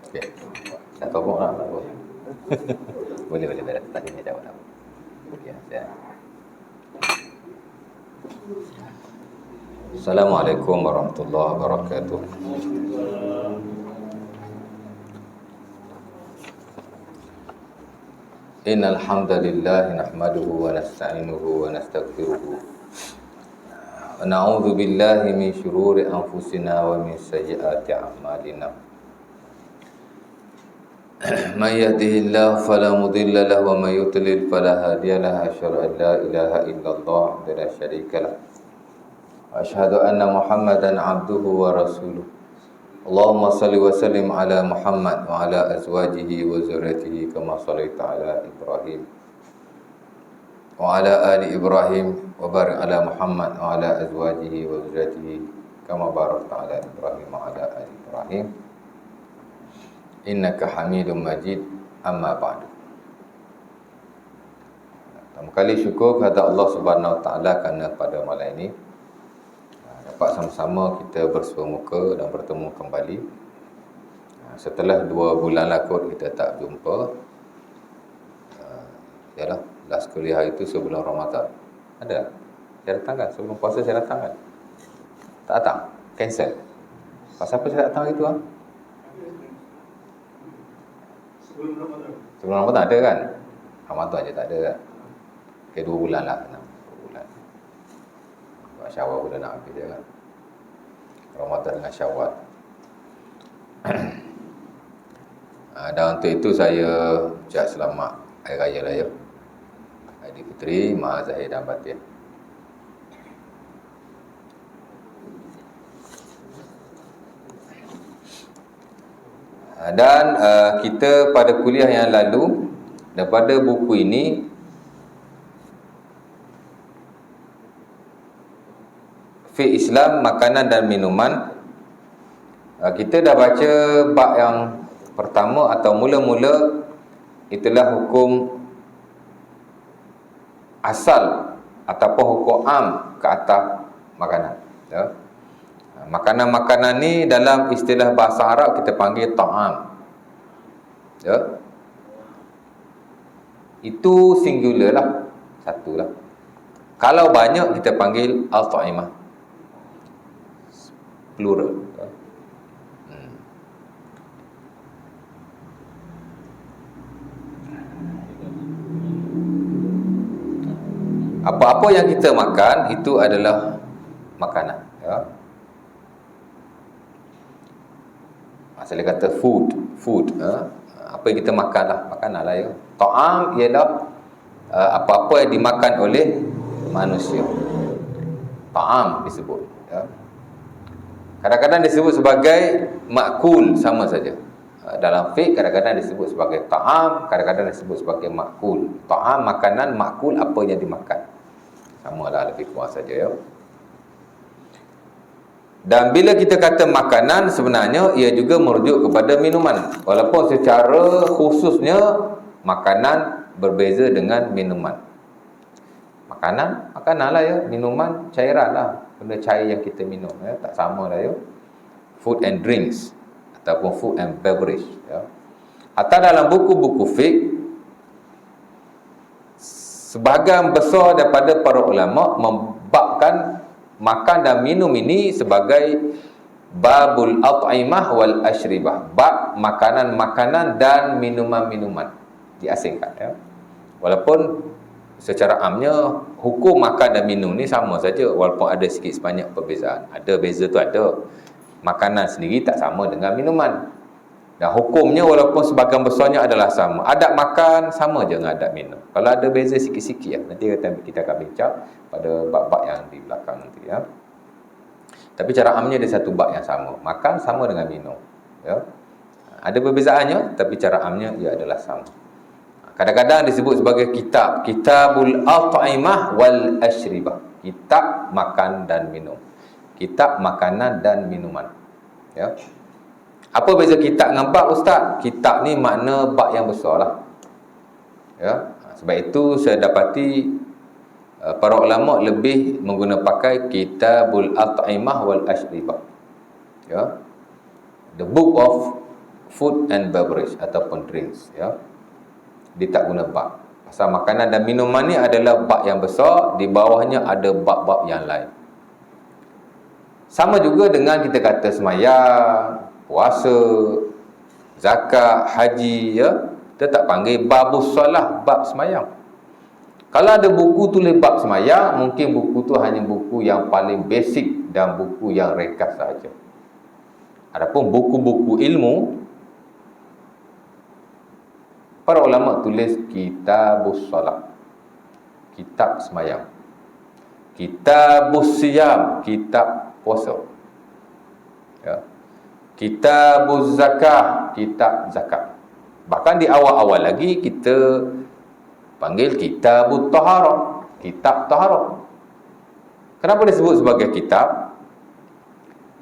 Okey. Tak tolong lah. Boleh. Tak kena jawab apa. Okey, saya. Assalamualaikum warahmatullahi wabarakatuh. Innal hamdalillah nahmaduhu wa nasta'inuhu wa nastaghfiruh. Wa na'udzu billahi min shururi anfusina wa min sayyiati a'malina. Man yahdihillahu fala mudilla lahu wa man yudlil fala hadiya lahu. Asyhadu an la ilaha illallah wa la syarika lahu. Asyhadu anna Muhammadan abduhu wa rasuluh. Allahumma salli wa sallim ala Muhammad wa ala azwajihi wa zurriyyatihi kama shallaita ala Ibrahim wa ala ali Ibrahim wa barik ala Muhammad wa ala azwajihi wa zurriyyatihi kama barakta ala Ibrahim wa ala ali Ibrahim innaka Hamidum Majid. Amma ba'du. Pertama kali syukur kepada Allah Subhanahu Wa Taala kerana pada malam ini dapat sama-sama kita bersua muka dan bertemu kembali setelah 2 bulan lah kot kita tak jumpa. Yalah, last kuliah itu sebelum Ramadan. Ada? Saya datang kan? Sebelum puasa saya datang kan? Tak datang? Cancel? Pasal apa saya datang itu ah? Sebelum Ramadan ada kan? Ramadan je tak ada kan? Okay, 2 bulan lah. 2 bulan. Syawal pun dah nak habis dia kan. Ramadan dengan Syawal. Dan untuk itu saya ucap selamat Hari Raya lah ya. Aidilfitri, Maha Zahir dan Batin. Dan kita pada kuliah yang lalu daripada buku ini Fi Islam, makanan dan minuman, kita dah baca bab yang pertama atau mula-mula, itulah hukum asal ataupun hukum am ke atas makanan ya. Makanan-makanan ni dalam istilah bahasa Arab kita panggil ta'am ya. Itu singular lah, satu lah. Kalau banyak kita panggil al-ta'imah, plural. Apa-apa yang kita makan itu adalah makanan ya. Masalah kata food ya. Apa yang kita makan lah, makanan lah ya. Ta'am ialah apa-apa yang dimakan oleh manusia. Ta'am disebut ya. Kadang-kadang disebut sebagai makul, sama saja. Dalam fiqh kadang-kadang disebut sebagai ta'am, kadang-kadang disebut sebagai makul. Ta'am makanan, makul apa yang dimakan. Samalah, lebih kurang saja ya. Dan bila kita kata makanan, sebenarnya ia juga merujuk kepada minuman. Walaupun secara khususnya makanan berbeza dengan minuman. Makanan lah ya, minuman cairan lah, benda cair yang kita minum ya, tak sama lah ya. Food and drinks ataupun food and beverage ya. Atau dalam buku-buku fiqh, sebahagian besar daripada para ulama membabkan makan dan minum ini sebagai babul at'imah wal ashribah, bab makanan-makanan dan minuman-minuman diasingkan ya. Walaupun secara amnya hukum makan dan minum ni sama saja, walaupun ada sikit sebanyak perbezaan. Ada beza tu ada. Makanan sendiri tak sama dengan minuman. Dan hukumnya walaupun sebahagian besarnya adalah sama. Adab makan sama je dengan adab minum. Kalau ada beza sikit-sikit ya, nanti kita akan bincang pada bab-bab yang di belakang nanti ya. Tapi cara amnya ada satu bab yang sama. Makan sama dengan minum ya. Ada perbezaannya, tapi cara amnya ia adalah sama. Kadang-kadang disebut sebagai kitab, kitabul at'imah wal ashribah, kitab makan dan minum, kitab makanan dan minuman ya. Apa beza kitab dengan bab, ustaz? Kitab ni makna bab yang besar lah ya. Sebab itu saya dapati para ulama lebih menggunakan pakai Kitabul At'imah wal Ashribah. Ya. The Book of Food and Beverage ataupun drinks, ya. Dia tak guna bab. Pasal makanan dan minuman ni adalah bab yang besar, di bawahnya ada bab-bab yang lain. Sama juga dengan kita kata sembahyang, puasa, zakat, haji, ya. Kita tak panggil babus solah, bab sembahyang. Kalau ada buku tulis bab sembahyang, mungkin buku tu hanya buku yang paling basic dan buku yang ringkas saja. Adapun buku-buku ilmu, para ulama tulis Kitabus Salat, kitab sembahyang. Kitabus Siyam, kitab puasa. Ya. Kitabuz Zakah, kitab zakat. Bahkan di awal-awal lagi kita panggil Kitabut Taharah, kitab taharah. Kenapa disebut sebagai kitab?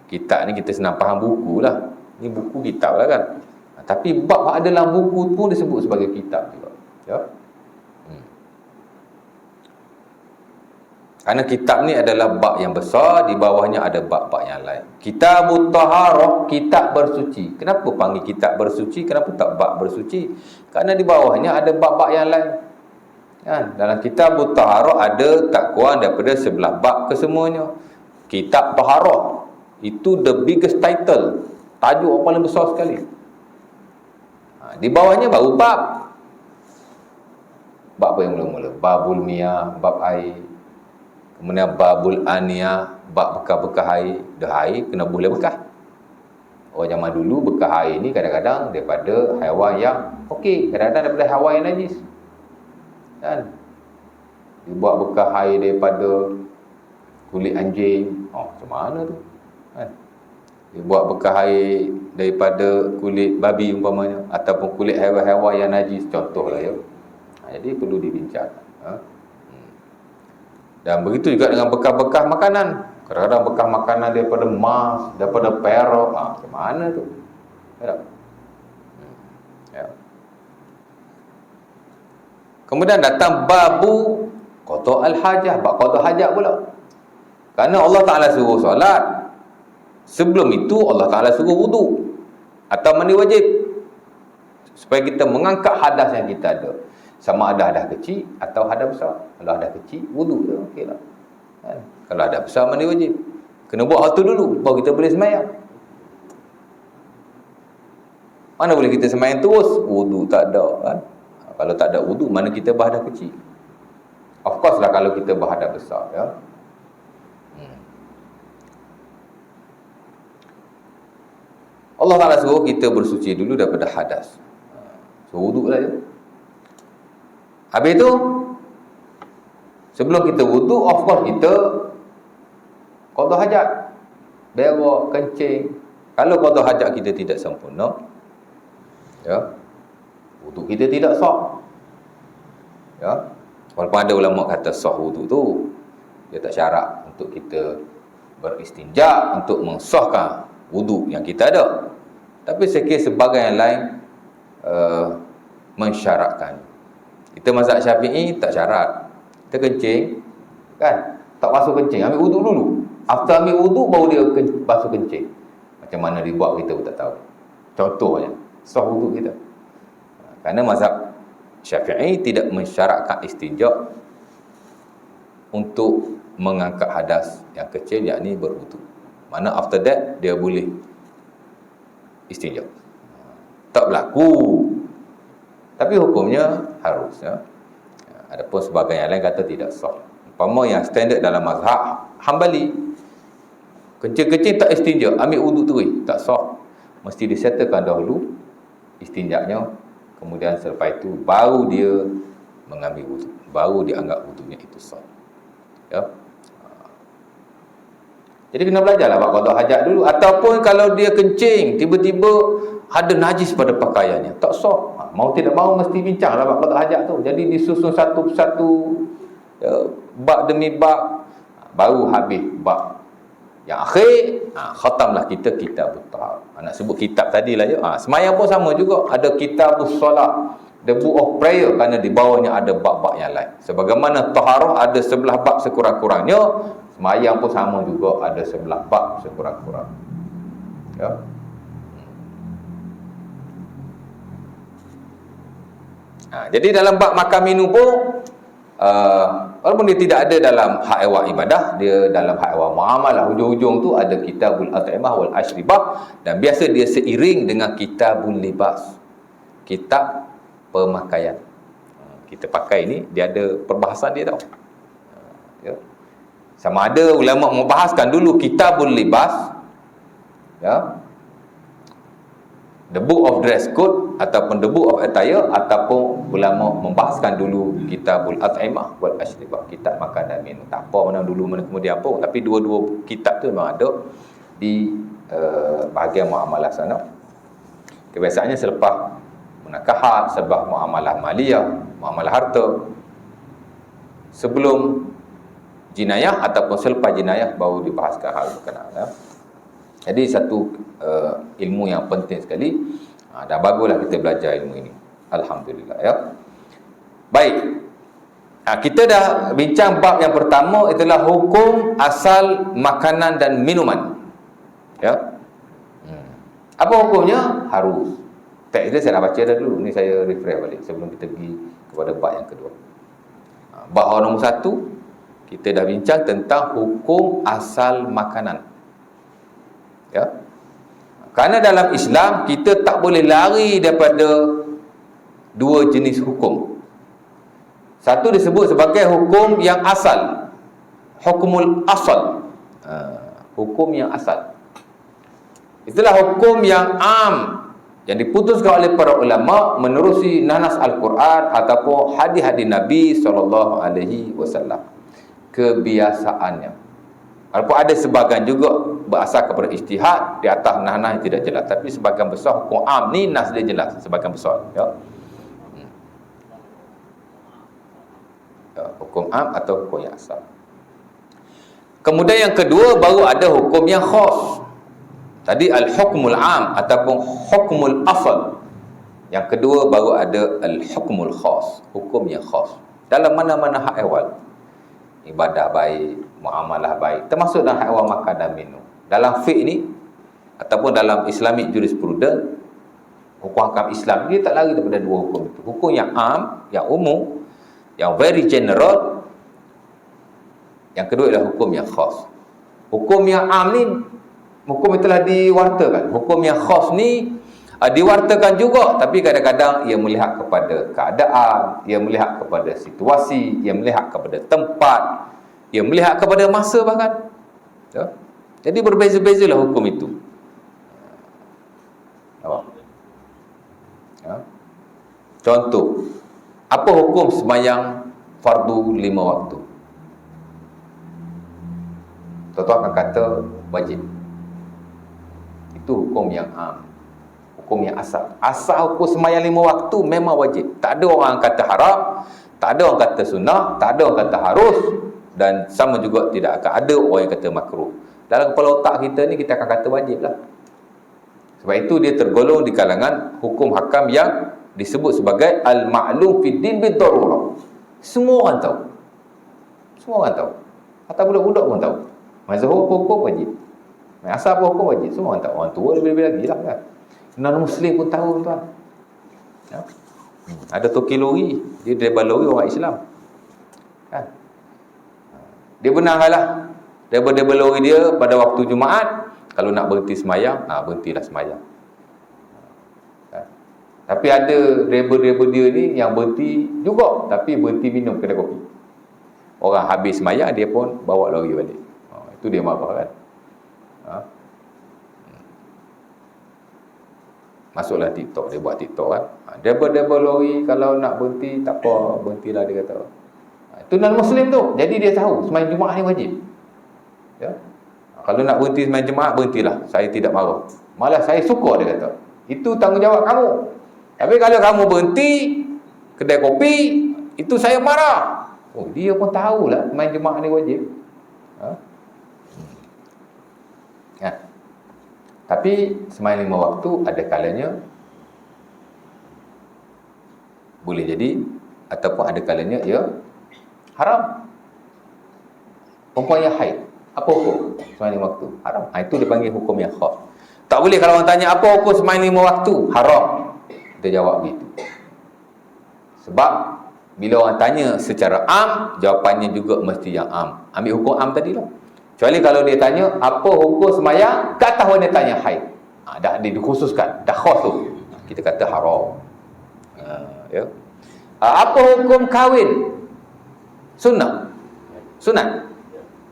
Kitab ni kita senang faham buku lah. Ni buku kitab lah kan. Tapi bab ada dalam buku pun disebut sebagai kitab juga. Ya. Kerana kitab ni adalah bab yang besar, di bawahnya ada bab-bab yang lain. Kitabut Taharah, kitab bersuci. Kenapa panggil kitab bersuci? Kenapa tak bab bersuci? Kerana di bawahnya ada bab-bab yang lain. Kan? Dalam Kitabut Taharah ada tak kurang daripada 11 bab kesemuanya. Kitab Taharah itu the biggest title, tajuk yang paling besar sekali. Di bawahnya baru bab. Bab apa yang mula-mula? Babul Miyah, bab air. Kemudian babul Aniyah, bab bekas-bekas air. Dah air kena boleh bekas. Orang zaman dulu bekas air ni kadang-kadang daripada haiwan yang okey, kadang-kadang daripada haiwan yang najis. Kan? Dibuat bekas air daripada kulit anjing. Macam mana tu? Kan? Dibuat bekas air daripada kulit babi umpamanya, ataupun kulit haiwan-haiwan yang najis, contohlah ya. Jadi perlu dibincang. Dan begitu juga dengan bekas-bekas makanan. Kadang-kadang bekas makanan daripada emas, daripada perak. Macam mana tu? Ya. Kemudian datang babu qada al-hajah, bab qada hajat pula. Kerana Allah Ta'ala suruh solat, sebelum itu Allah Ta'ala suruh wudu atau mandi wajib, supaya kita mengangkat hadas yang kita ada. Sama ada hadas kecil atau hadas besar. Kalau hadas kecil, wudu je, okey lah. Kan? Kalau hadas besar, mandi wajib. Kena buat hal tu dulu, baru kita boleh sembahyang. Mana boleh kita sembahyang terus? Wudu tak ada. Kan? Kalau tak ada wudu, mana kita berhadas kecil? Of course lah kalau kita berhadas besar. Ya. Allah Ta'ala suruh kita bersuci dulu daripada hadas. So, wudu lah je. Habis tu, sebelum kita wudu, of course kita qada hajat. Berak, kencing. Kalau qada hajat kita tidak sempurna, ya, wudu kita tidak sah. Ya. Walaupun ada ulama kata sah wudu tu, dia tak syarat untuk kita beristinja untuk mensahkan wudu yang kita ada. Tapi saya kira sebagai yang lain mensyaratkan. Kita mazhab Syafi'i tak syarat. Kita kencing, kan? Tak basuh kencing, ambil wudu dulu. After ambil wudu baru dia basuh kencing. Macam mana dibuat kita pun tak tahu. Contohnya, sah wudu kita. Kerana mazhab Syafi'i tidak mensyaratkan istinja untuk mengangkat hadas yang kecil, yakni berwudu. Mana after that dia boleh istinja. Tak berlaku. Tapi hukumnya harus, ya. Adapun sebahagian yang lain kata tidak sah. Umpama yang standard dalam mazhab Hambali, kencing-kencing tak istinja, ambil wudu terus, tak sah. Mesti disettlekan dahulu istinjanya, kemudian selepas itu baru dia mengambil wudu, baru dia anggap wudunya itu sah. Ya. Jadi kena belajarlah bab qada hajat dulu. Ataupun kalau dia kencing, tiba-tiba ada najis pada pakaiannya, tak sah. Mau tidak mau mesti bincanglah bab qada hajat tu. Jadi disusun satu persatu, bab demi bab, baru habis bab yang akhir. Khatamlah kita Kitabut Taharah. Nak sebut kitab tadilah je. Sembahyang pun sama juga. Ada Kitabus Solat, the book of prayer, kerana di bawahnya ada bab-bab yang lain. Sebagaimana taharah ada 11 bab sekurang-kurangnya, semayang pun sama juga, ada 11 bab sekurang-kurang. Ya. Jadi dalam bab makan minum pun, walaupun dia tidak ada dalam hak ewak ibadah, dia dalam hak ewak muamalah, hujung-hujung tu ada kitabul at'imah wal ashribah, dan biasa dia seiring dengan kitabul libas, kitab pemakaian. Kita pakai ni, dia ada perbahasan dia tau. Ya. Sama ada ulama membahaskan dulu kitabul libas, ya, the book of dress code, ataupun the book of attire, ataupun ulama membahaskan dulu kitabul at'imah wal ashribah, kitab makan dan minum. Tak apa mana dulu mana kemudian apa, tapi dua-dua kitab tu memang ada di bahagian muamalah sana. Kebiasaannya selepas munakahat, sebab muamalah maliyah, muamalah harta, sebelum jinayah ataupun selepas jinayah baru dibahaskan hal berkenaan. Ya. Jadi satu ilmu yang penting sekali, dah baguslah kita belajar ilmu ini. Alhamdulillah, ya. Baik, kita dah bincang bab yang pertama, itulah hukum asal makanan dan minuman. Ya. Apa hukumnya? Harus. Teks dia saya dah baca dah dulu, ni saya refresh balik sebelum kita pergi kepada bab yang kedua. Bab nombor 1, kita dah bincang tentang hukum asal makanan. Ya. Kerana dalam Islam kita tak boleh lari daripada dua jenis hukum. Satu disebut sebagai hukum yang asal, hukumul asal, hukum yang asal. Itulah hukum yang am, yang diputuskan oleh para ulama menerusi nanas Al-Quran ataupun hadis-hadis Nabi SAW. Kebiasaannya, walaupun ada sebahagian juga berasal kepada ijtihad di atas nas-nas yang tidak jelas, tapi sebahagian besar hukum am ni nas dia jelas, sebahagian besar, ya. Hukum am atau hukum yang asal. Kemudian yang kedua, baru ada hukum yang khas. Tadi al-hukmul am ataupun hukmul asal. Yang kedua baru ada al-hukmul khas, hukum yang khas dalam mana-mana hak ehwal. Ibadah baik, muamalah baik, termasuk dalam hak ehwal makan dan minum. Dalam fiqh ni ataupun dalam Islamic jurisprudence, hukum hakam Islam dia tak lari daripada dua hukum itu. Hukum yang am, yang umum, yang very general. Yang kedua adalah hukum yang khas. Hukum yang am ni, hukum itu telah diwartakan. Hukum yang khas ni diwartakan juga, tapi kadang-kadang ia melihat kepada keadaan, ia melihat kepada situasi, ia melihat kepada tempat, ia melihat kepada masa bahkan. Ya? Jadi berbeza-bezalah hukum itu. Ya? Contoh, apa hukum sembahyang fardu 5 waktu? Tuan-tuan akan kata wajib. Itu hukum yang am, hukum yang asal. Asal hukum sembahyang 5 waktu memang wajib. Tak ada orang kata haram, tak ada orang kata sunnah, tak ada orang kata harus, dan sama juga tidak akan ada orang yang kata makruh. Dalam kepala otak kita ni kita akan kata wajib lah. Sebab itu dia tergolong di kalangan hukum hakam yang disebut sebagai al-ma'lum fi din bid-darurah. Semua orang tahu. Semua orang tahu. Atau budak-budak pun tahu. Mazhab hukum wajib. Asal apa hukum wajib? Semua orang tahu. Orang tua lebih-lebih lagi lah kan. Non-Muslim pun tahu tuan. Ya? Ada toki lori, dia driver lori orang Islam. Kan? Dia benar lah. Driver lori dia pada waktu Jumaat, kalau nak berhenti semayang, berhentilah semayang. Kan? Tapi ada driver dia ni yang berhenti juga, tapi berhenti minum kedai kopi. Orang habis semayang, dia pun bawa lori balik. Itu dia marah kan. Masuklah TikTok, dia buat TikTok kan. Driver lori kalau nak berhenti, tak apa, berhentilah dia kata. Itu non-Muslim tu. Jadi dia tahu sembahyang Jumaat ni wajib. Ya. Kalau nak berhenti sembahyang Jumaat, berhentilah. Saya tidak marah. Malah saya suka, dia kata. Itu tanggungjawab kamu. Tapi kalau kamu berhenti kedai kopi, itu saya marah. Oh, dia pun tahulah sembahyang Jumaat ni wajib. Tapi sembahyang 5 waktu ada kalanya boleh jadi, ataupun ada kalanya ia haram. Perempuan yang haid, apa hukum sembahyang 5 waktu? Haram. Itu dipanggil hukum yang khas. Tak boleh kalau orang tanya apa hukum sembahyang 5 waktu? Haram. Kita jawab begitu. Sebab bila orang tanya secara am, jawapannya juga mesti yang am. Ambil hukum am tadi lah. Kecuali kalau dia tanya apa hukum sembahyang ke atas wanita yang haid, dah dikhususkan, dah khas tu, kita kata haram. Ya. Apa hukum kahwin? Sunnah. Sunat.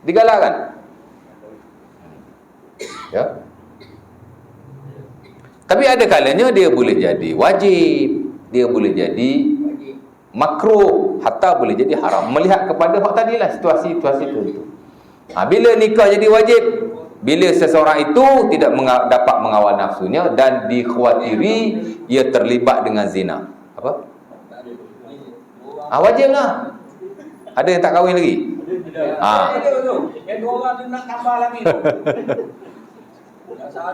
Digalakkan. Ya. Tapi ada kalanya dia boleh jadi wajib, dia boleh jadi makruh, hatta boleh jadi haram, melihat kepada hak tadilah situasi-situasi tertentu. Bila nikah jadi wajib, bila seseorang itu tidak dapat mengawal nafsunya dan dikhawatiri ia terlibat dengan zina. Apa? Wajiblah. Ada yang tak kahwin lagi? Yang 2 orang tu nak tambah lagi.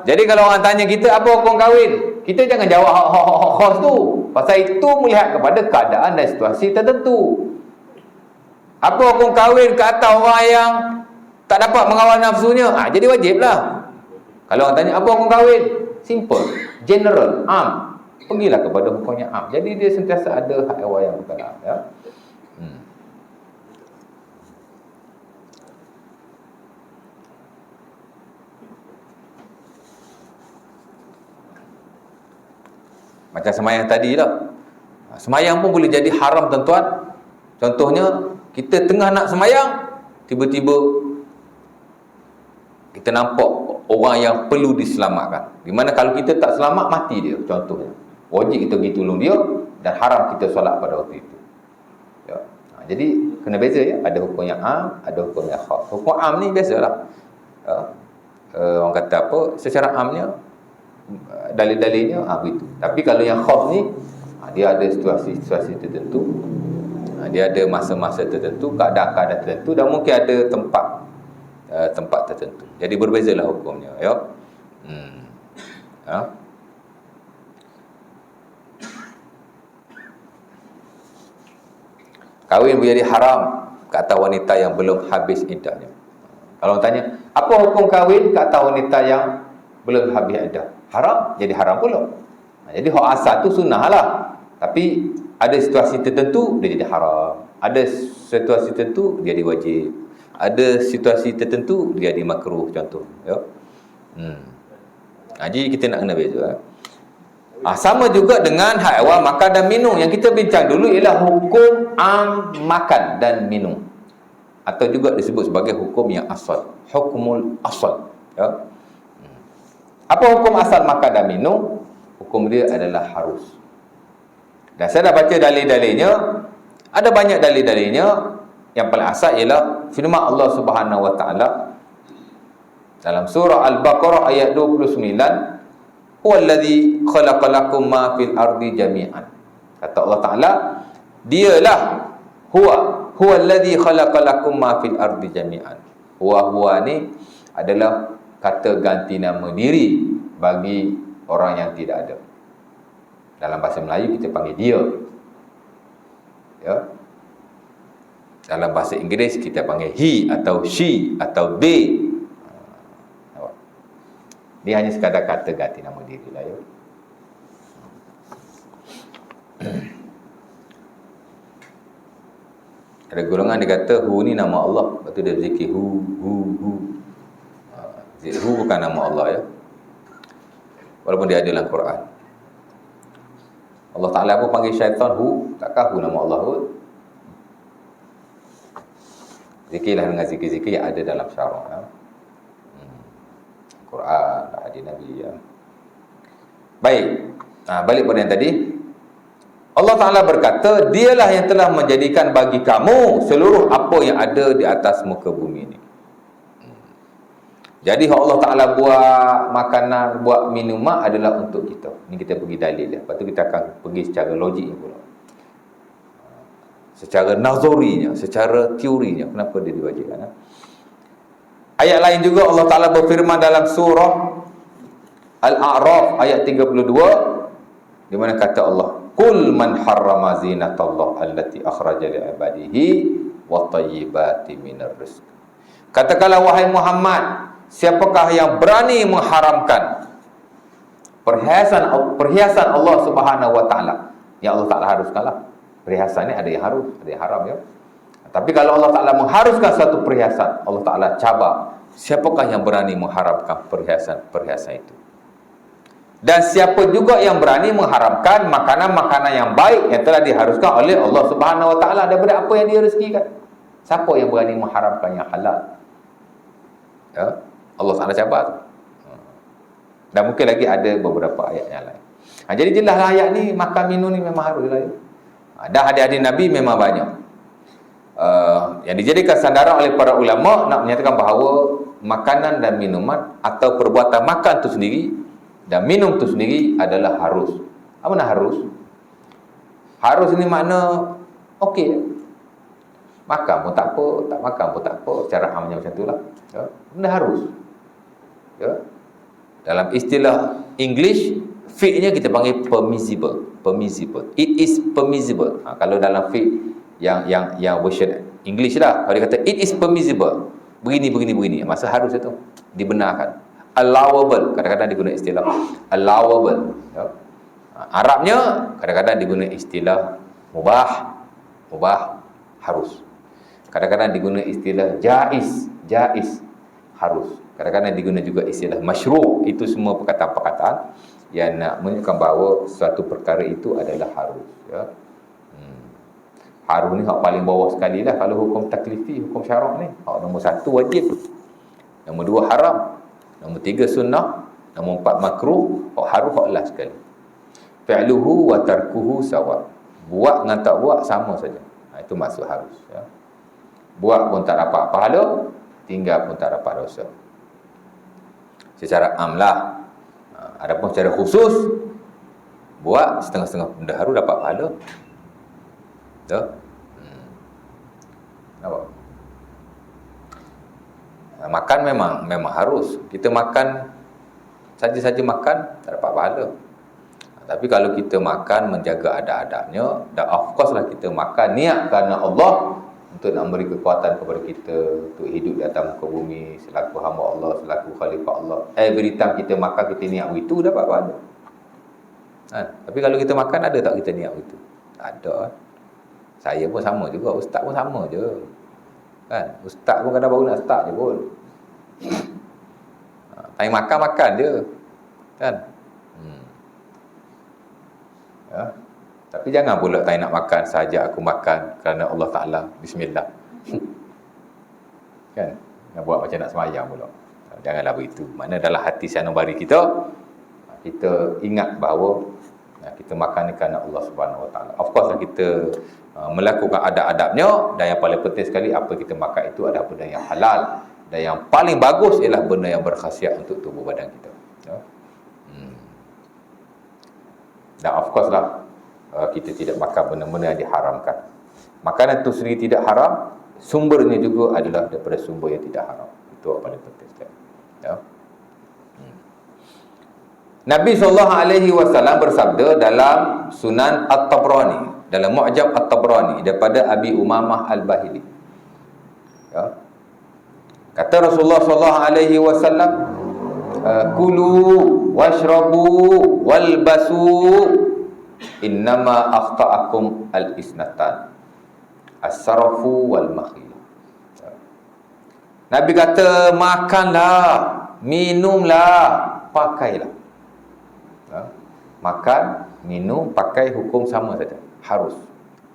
Jadi kalau orang tanya kita apa hukum kahwin, kita jangan jawab khos tu. Pasal itu melihat kepada keadaan dan situasi tertentu. Apa hukum kahwin ke atas orang yang tak dapat mengawal nafsunya? Jadi wajiblah. Kalau orang tanya apa hukum kahwin, simple, general, am. Pergilah kepada hukumnya am. Jadi dia sentiasa ada hak awal yang berkala, ya. Macam semayang tadi lah. Semayang pun boleh jadi haram, tuan-tuan. Contohnya, kita tengah nak semayang, tiba-tiba kita nampak orang yang perlu diselamatkan. Di mana kalau kita tak selamat, mati dia, contohnya. Wajib kita pergi tolong dia, dan haram kita solat pada waktu itu. Ya. Jadi, kena beza ya. Ada hukum yang am, ada hukum yang khas. Hukum am ni biasalah. Ya. Orang kata apa, secara amnya, dalil-dalilnya begitu. Tapi kalau yang khas ni, dia ada situasi-situasi tertentu, dia ada masa-masa tertentu, keadaan-keadaan tertentu, dan mungkin ada tempat tertentu. Jadi berbezalah hukumnya, ya. Ya. Kahwin menjadi haram ke atas wanita yang belum habis iddahnya. Kalau tanya apa hukum kahwin ke atas wanita yang belum habis iddah? Haram, jadi haram pula. Jadi hak asal tu sunnah lah. Tapi ada situasi tertentu dia jadi haram. Ada situasi tertentu dia jadi wajib. Ada situasi tertentu dia jadi makruh, contoh, ya. Jadi kita nak kena beza. Sama juga dengan hak awal makan dan minum. Yang kita bincang dulu ialah hukum am makan dan minum, atau juga disebut sebagai hukum yang asal, hukumul asal, ya. Apa hukum asal makan dan minum? Hukum dia adalah harus. Dan saya dah baca dalil-dalilnya. Ada banyak dalil-dalilnya. Yang paling asal ialah firman Allah Subhanahu Wa Taala dalam surah Al-Baqarah ayat 29, "Huwallazi khalaqalakum ma fil ardi jami'an." Kata Allah Taala, dialah huwallazi khalaqalakum ma fil ardi jami'an. Huwa ni adalah kata ganti nama diri bagi orang yang tidak ada. Dalam bahasa Melayu kita panggil dia, ya. Dalam bahasa Inggeris kita panggil he atau she atau they. Dia hanya sekadar kata ganti nama diri lah, ya. Ada golongan dia kata hu ni nama Allah, lepas tu dia zikir hu. Hu bukan nama Allah, ya. Walaupun dia ada dalam Quran. Allah Ta'ala pun panggil syaitan hu, takkah hu nama Allah pun? Zikirlah dengan zikir-zikir yang ada dalam syarak, ya. Quran, hadis Nabi, ya. Baik, balik pada yang tadi. Allah Ta'ala berkata, dialah yang telah menjadikan bagi kamu seluruh apa yang ada di atas muka bumi ini. Jadi Allah Ta'ala buat makanan, buat minuman adalah untuk kita. Ini kita pergi dalil dia. Lepas tu kita akan pergi secara logiknya pula, secara nazarinya, secara teorinya, kenapa dia diwajibkan. Ayat lain juga Allah Ta'ala berfirman dalam surah Al-A'raf ayat 32, di mana kata Allah, Qul man harrama zinatallah allati akhraja li ibadihi wa tayyibati minar rizq. Katakanlah wahai Muhammad, siapakah yang berani mengharamkan perhiasan Allah Subhanahu wa taala? Yang Allah Taala haruskanlah. Perhiasan ni ada yang harus, ada yang haram ya. Tapi kalau Allah Taala mengharuskan satu perhiasan, Allah Taala cabar, siapakah yang berani mengharamkan perhiasan itu? Dan siapa juga yang berani mengharamkan makanan-makanan yang baik yang telah diharuskan oleh Allah Subhanahu wa taala daripada apa yang dia rezekikan? Siapa yang berani mengharamkan yang halal? Ya, Allah Taala cabar tu. Dan mungkin lagi ada beberapa ayat yang lain. Jadi jelaslah ayat ni, makan minum ni memang harus lah ya. Dan hadis-hadis Nabi memang banyak. Yang dijadikan sandaran oleh para ulama nak menyatakan bahawa makanan dan minuman atau perbuatan makan tu sendiri dan minum tu sendiri adalah harus. Apa makna harus? Harus ni makna okey. Makan pun tak apa, tak makan pun tak apa, cara amnya macam itulah. Ya, benda harus. Ya. Dalam istilah English, fiqh-nya kita panggil permissible. Permissible. It is permissible. Kalau dalam fiqh yang version English lah, kalau dia kata it is permissible, begini, masa harus itu dibenarkan. Allowable, kadang-kadang digunakan istilah allowable ya. Arabnya kadang-kadang digunakan istilah mubah harus. Kadang-kadang digunakan istilah jaiz harus. Kadang-kadang digunakan juga istilah masyru'. Itu semua perkataan-perkataan yang nak menunjukkan bahawa suatu perkara itu adalah harus ya. Harus ni hak paling bawah sekali lah. Kalau hukum taklifi, hukum syarak ni hak nombor 1 wajib, nombor 2 haram, nombor 3 sunnah, nombor 4 makruh, hak harus hak last sekali. Fi'luhu wa tarkuhu sawa. Buat dengan tak buat sama saja. Itu maksud harus ya. Buat pun tak dapat pahala, tinggal pun tak dapat dosa. Secara amlah. Adapun secara khusus, buat setengah-setengah benda harus dapat pahala. Ya. Nampak? Makan memang harus. Kita makan saja-saja makan tak dapat pahala. Tapi kalau kita makan menjaga adab-adabnya, dan of course lah kita makan niat kerana Allah untuk nak memberi kekuatan kepada kita untuk hidup di atas muka bumi selaku hamba Allah, selaku khalifah Allah. Every time kita makan kita niat begitu dapat pahala. Tapi kalau kita makan ada tak kita niat begitu? Tak ada. Saya pun sama juga, ustaz pun sama je. Kan? Ustaz pun kadang baru nak start je pun. Time makan je. Kan? Ya. Tapi jangan pula tak nak makan saja aku makan kerana Allah Ta'ala. Bismillah. Kan? Nak buat macam nak semayang pula. Janganlah begitu. Mana dalam hati sanubari kita, kita ingat bahawa kita makan ni kerana Allah Subhanahu Wa Ta'ala. Of course lah kita melakukan adab-adabnya, dan yang paling penting sekali apa kita makan itu adalah benda yang halal, dan yang paling bagus ialah benda yang berkhasiat untuk tubuh badan kita ya. Dan of course lah kita tidak makan benda-benda yang diharamkan. Makanan itu sendiri tidak haram, sumbernya juga adalah daripada sumber yang tidak haram. Itu yang paling penting sekali ya. Nabi SAW bersabda dalam Sunan At-Tabrani, dalam Mu'jam At-Tabrani, daripada Abi Umamah Al-Bahili ya. Kata Rasulullah SAW, kulu washrabu walbasu innama akhta'akum al-isnatan as-sarafu wal-makhilah. Nabi kata makanlah, minumlah, pakailah ya. Makan, minum, pakai hukum sama saja, harus.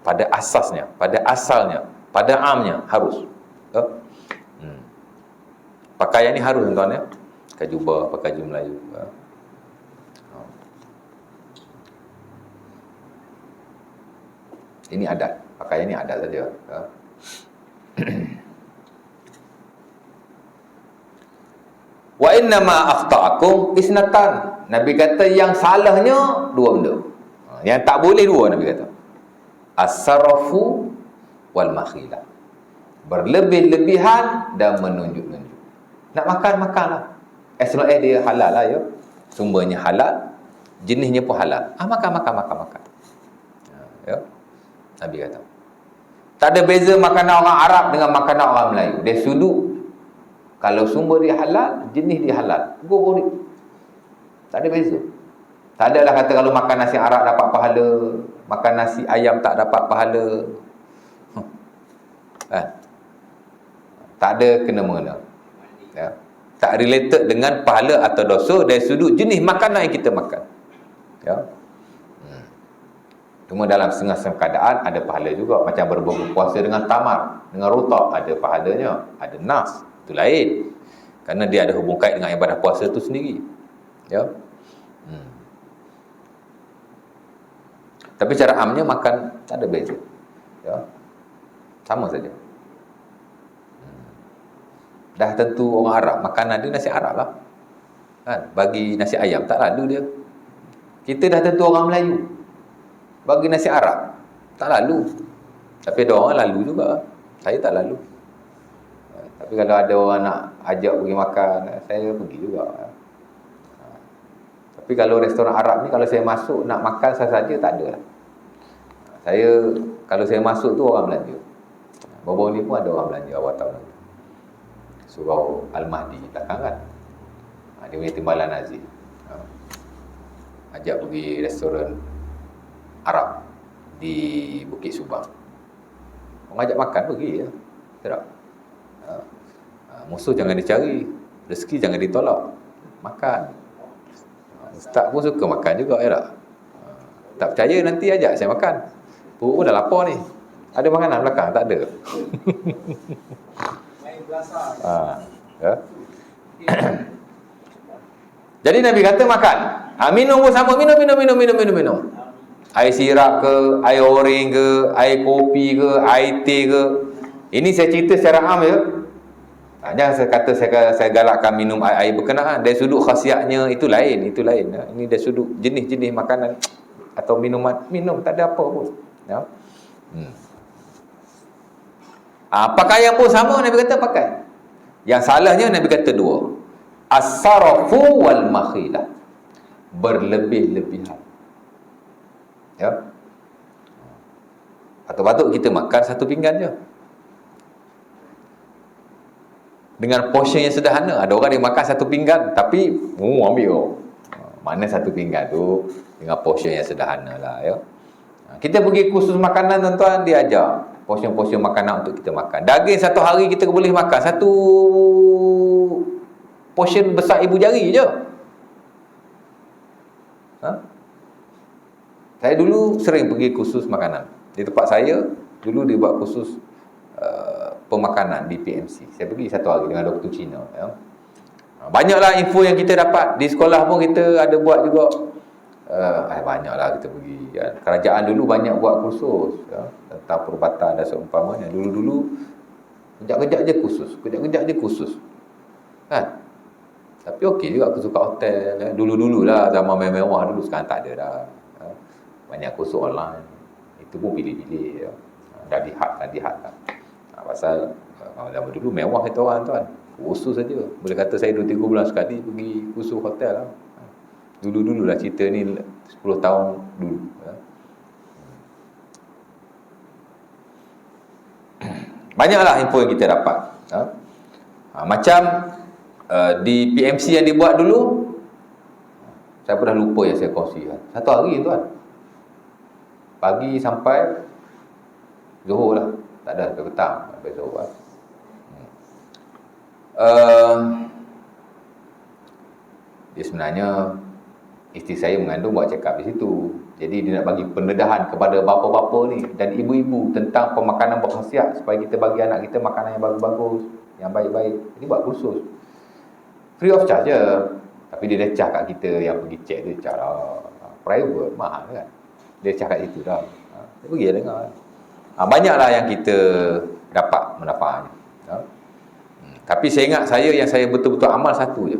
Pada asasnya, pada asalnya, pada amnya harus ya. Pakaian ni harus tuan-tuan ya. Pakai jubah, pakai baju Melayu ya. Ini adat, pakaian ni adat saja ya. Wa innama akhta'akum isnatan. Nabi kata yang salahnya dua benda. Yang tak boleh dua, Nabi kata. As-sarafu wal makhilah. Berlebih-lebihan dan menunjuk-nunjuk. Nak makan, makanlah. As long as dia halal lah ya. Sumbernya halal, jenisnya pun halal. Makan. Ya. Nabi kata. Tak ada beza makanan orang Arab dengan makanan orang Melayu. Dari sudut kalau sumber dia halal, jenis dia halal. Go for it. Tak ada beza. Tak adalah kata kalau makan nasi Arab dapat pahala, makan nasi ayam tak dapat pahala. Tak ada kena-mengena. Ya. Tak related dengan pahala atau dosa dari sudut jenis makanan yang kita makan. Ya. Cuma dalam setengah-setengah keadaan ada pahala juga. Macam berpuasa dengan tamar, dengan rotak, ada pahalanya, ada nas, itu lain. Kerana dia ada hubung kait dengan ibadah puasa itu sendiri. Ya. Tapi cara amnya makan tak ada beza. Ya. Sama saja. Dah tentu orang Arab, makanan dia nasi Arab lah. Kan? Bagi nasi ayam tak lalu dia. Kita dah tentu orang Melayu. Bagi nasi Arab tak lalu. Tapi ada orang lalu juga. Saya tak lalu. Tapi kalau ada orang nak ajak pergi makan, saya pergi juga. Tapi kalau restoran Arab ni, kalau saya masuk nak makan sahaja tak ada lah. Kalau saya masuk tu orang belanja. Baru-baru ni pun ada orang belanja awal tahun lalu. Surau Al-Mahdi belakang kan. Dia punya timbalan Aziz. Ajak pergi restoran Arab di Bukit Subang. Orang ajak makan pergi ya. Tak. Musuh jangan dicari, rezeki jangan ditolak. Makan. Ustaz pun suka makan juga ya tak? Tak percaya nanti ajak saya makan. Perut pun dah lapar ni. Ada makanan belakang? Tak ada. Ya. Jadi Nabi kata makan. Minum pun sama, minum. Air sirap ke, air oren ke, air kopi ke, air teh ke. Ini saya cerita secara am ya. Jangan saya kata saya galakkan minum air berkenaan. Dari sudut khasiatnya itu lain. Ini dari sudut jenis-jenis makanan atau minuman, minum tak ada apa pun. Ya. Pakaian pun sama, Nabi kata pakai. Yang salahnya Nabi kata dua. As-sarafu wal makhilah. Berlebih-lebihan. Ya. Patut-patut kita makan satu pinggan je. Dengan portion yang sederhana. Ada orang yang makan satu pinggan tapi ambil. Mana satu pinggan tu dengan portion yang sederhana lah ya. Kita pergi kursus makanan tuan-tuan, dia ajar portion-portion makanan untuk kita makan. Daging satu hari kita boleh makan satu portion besar ibu jari je. Saya dulu sering pergi kursus makanan. Di tempat saya dulu dia buat kursus pemakanan di PMC. Saya pergi satu hari dengan doktor Cina ya. Banyaklah info yang kita dapat. Di sekolah pun kita ada buat juga. Banyaklah kita pergi ya. Kerajaan dulu banyak buat kursus ya, tentang perubatan dan seumpamanya. Dulu-dulu kejap-kejap je kursus kan. Tapi okey juga kursus kat hotel ya. Dulu-dulu lah, zaman mewah dulu. Sekarang tak ada dah ya. Banyak kursus online. Itu pun pilih-pilih ya. Dah dihad kan. Pasal zaman dulu mewah kita orang tuan. Kursus saja. Boleh kata saya 2-3 bulan sekali pergi kursus hotel lah. Dulu-dulu lah cerita ni 10 tahun dulu ya. Banyaklah info yang kita dapat ya. Macam di PMC yang dibuat dulu, saya pun dah lupa yang saya kongsikan. Satu hari tuan, pagi sampai Zuhur lah. Tak ada sampai petang, sampai Zuhur lah. Dia sebenarnya isteri saya mengandung buat check up di situ. Jadi dia nak bagi pendedahan kepada bapa-bapa ni dan ibu-ibu tentang pemakanan berkhasiat supaya kita bagi anak kita makanan yang bagus-bagus, yang baik-baik. Ini buat kursus. Free of charge je. Tapi dia dah cah kat kita yang pergi check dia cara private, mahal kan. Dia cah kat situ dah. Dia pergi dengar. Banyaklah yang kita dapat manfaatnya. Ya. Tapi saya ingat yang saya betul-betul amal satu je.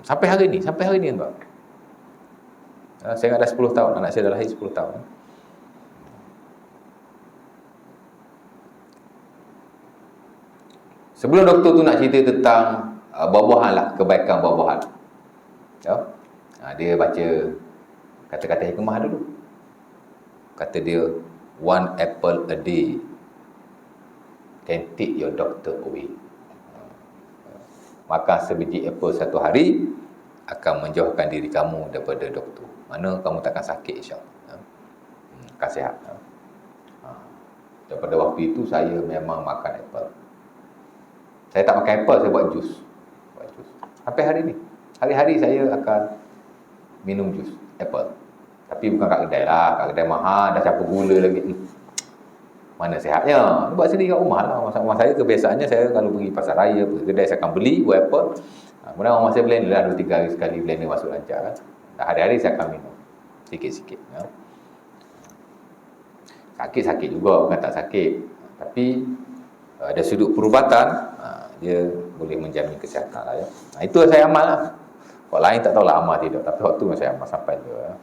Sampai hari ni tuan. Saya ingat dah 10 tahun. Anak saya dah lahir 10 tahun. Sebelum doktor tu nak cerita tentang buah-buahan lah, kebaikan buah-buahan ya. Dia baca kata-kata hikmah dulu. Kata dia, 1 apple a day can take your doctor away. Makan sebiji apple satu hari akan menjauhkan diri kamu daripada doktor. Mana kamu takkan sakit, insyaAllah. Akan sihat. Daripada waktu itu saya memang makan apple. Saya tak makan apple, saya buat jus. Sampai hari ni, hari-hari saya akan minum jus apple. Tapi bukan kat kedai lah. Kat kedai mahal, dah campur gula lagi. Mana sihatnya? Buat sendiri kat rumah lah. Masa rumah saya kebiasaannya, saya kalau pergi pasar raya, pergi kedai, saya akan beli buah apple. Kemudian rumah saya blender lah, 2-3 hari sekali blender masuk lancar kan. Dan hari-hari saya akan minum sikit-sikit. Sakit-sakit juga, bukan tak sakit. Tapi ada sudut perubatan, dia boleh menjamin kesihatan lah ya. Itu saya amal lah. Orang lain tak tahulah amal tidak, tapi waktu saya amal sampai tu ya.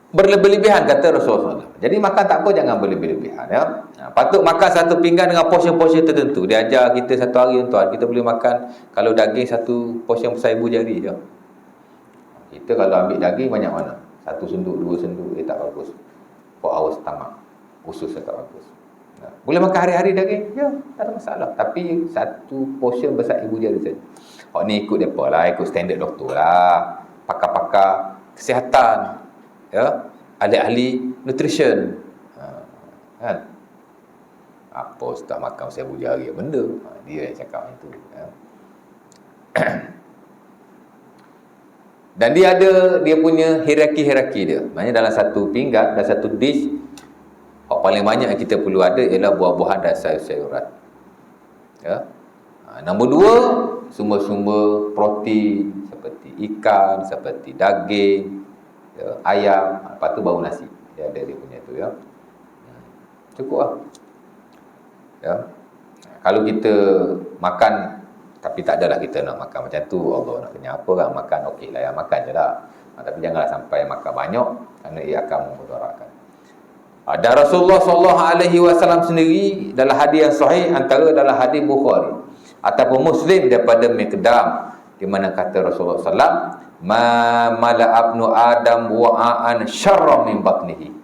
Berlebih-lebihan kata Rasulullah SAW. Jadi makan tak apa, jangan berlebih-lebihan ya. Patut makan satu pinggan dengan portion-portion tertentu. Dia ajar kita satu hari tuan, kita boleh makan kalau daging satu portion besar ibu jari je. Kita kalau ambil daging banyak mana? 1 senduk, 2 senduk, tak bagus. For our stomach, usus tak bagus. Boleh makan hari-hari daging? Ya, tak ada masalah. Tapi satu portion besar ibu jari saja. Ni ikut depa lah, ikut standard doktor lah. Pakar-pakar kesihatan, ya, ahli-ahli nutrition. Kan? Apa ustaz makan saya ibu jari benda? Dia yang cakap itu. Ya. Dan dia ada dia punya hierarki dia. Maknanya dalam satu pinggan, dalam satu dish, yang paling banyak yang kita perlu ada ialah buah-buahan dan sayur-sayuran. Ya. Nombor 2, sumber-sumber protein seperti ikan, seperti daging, ya, ayam. Lepas tu baru nasi. Dia ada dia punya tu ya. Cukup lah. Ya. Kalau kita makan tapi tak adalah kita nak makan macam tu, Allah nak kenyang apa kan makan, okey lah ya, makan je lah. Tapi janganlah sampai makan banyak kerana ia akan memudaratkan. Dan Rasulullah SAW sendiri dalam hadis yang sahih, antara dalam hadis Bukhari ataupun Muslim daripada Miqdam, di mana kata Rasulullah SAW, ma mala'abnu Adam wa'an syarra min batnihi.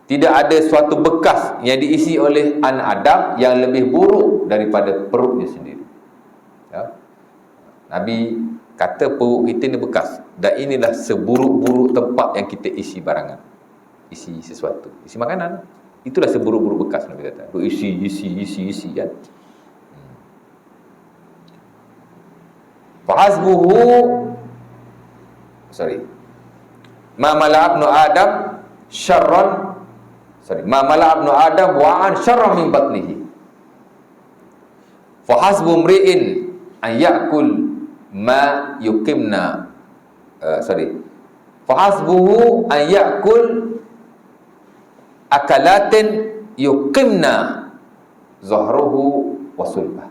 Tidak ada suatu bekas yang diisi oleh anak Adam yang lebih buruk daripada perutnya sendiri. Ya. Nabi kata perut kita ni bekas. Dan inilah seburuk-buruk tempat yang kita isi barangan. Isi sesuatu. Isi makanan. Itulah seburuk-buruk bekas Nabi kata. Isi kan. Fahasbuhu ma mala'abnu Adam syarran ma mala'abnu Adam wa'an syarra min batnihi. Fa hasbu mri'in an ya'kul ma yuqimna fa hasbuhu an ya'kul akalatin yuqimna zahruhu wa sulbah.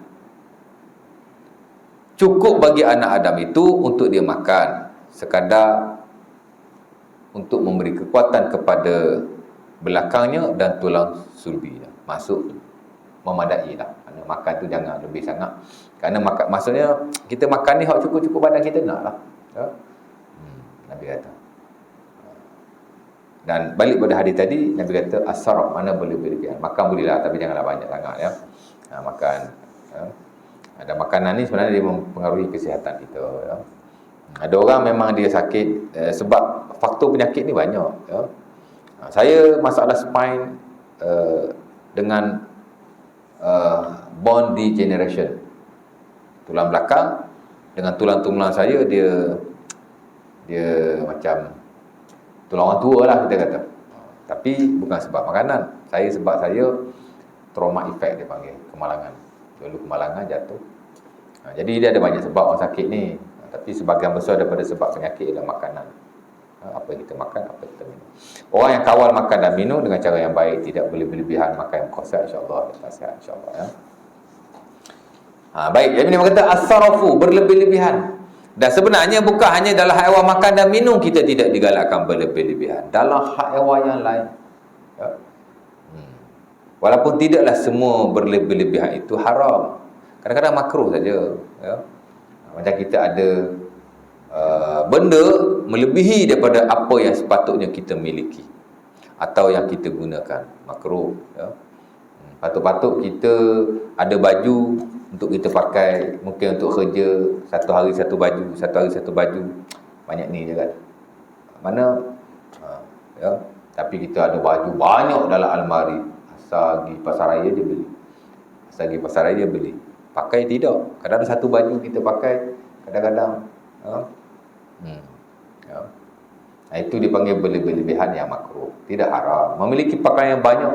Cukup bagi anak Adam itu untuk dia makan sekadar untuk memberi kekuatan kepada belakangnya dan tulang sulbinya. Masuk memadai lah. Makan tu jangan lebih sangat. Kerana makan, maksudnya kita makan ni hak cukup-cukup badan kita nak lah. Ya? Nabi kata. Dan balik pada hadis tadi, Nabi kata as-saraf, mana boleh berlebihan. Makan boleh lah, tapi janganlah banyak sangat ya. Makan. Ya. Ada makanan ni sebenarnya dia mempengaruhi kesihatan kita. Ya. Ada orang memang dia sakit sebab faktor penyakit ni banyak. Ya. Saya masalah spine dengan bone degeneration, tulang belakang dengan tulang-tulang saya dia macam tulang orang tua lah kita kata. Tapi bukan sebab makanan. Sebab saya trauma effect dia panggil, kemalangan. Dulu kemalangan jatuh. Jadi dia ada banyak sebab orang sakit ni. Tapi sebahagian besar daripada sebab penyakit ialah makanan. Apa yang kita makan, apa yang kita minum. Orang yang kawal makan dan minum dengan cara yang baik, tidak boleh berlebihan, makan yang berkhasiat, insyaAllah dia sihat, insyaAllah ya. Baik, jadi dia kata as-sarafu, berlebih-lebihan. Dan sebenarnya bukan hanya dalam hak haiwan makan dan minum kita tidak digalakkan berlebih-lebihan, dalam hak haiwan yang lain ya. Walaupun tidaklah semua berlebih-lebihan itu haram, kadang-kadang makruh saja ya. Macam kita ada benda melebihi daripada apa yang sepatutnya kita miliki atau yang kita gunakan, makruh, ya. Patut-patut kita ada baju untuk kita pakai, mungkin untuk kerja, satu hari satu baju, banyak ni je kan. Mana ya, tapi kita ada baju banyak dalam almari, asal pergi pasar raya dia beli, pakai tidak. Kadang ada satu baju kita pakai, kadang-kadang ya. Nah, itu dipanggil berlebihan yang makruh. Tidak haram memiliki pakaian yang banyak,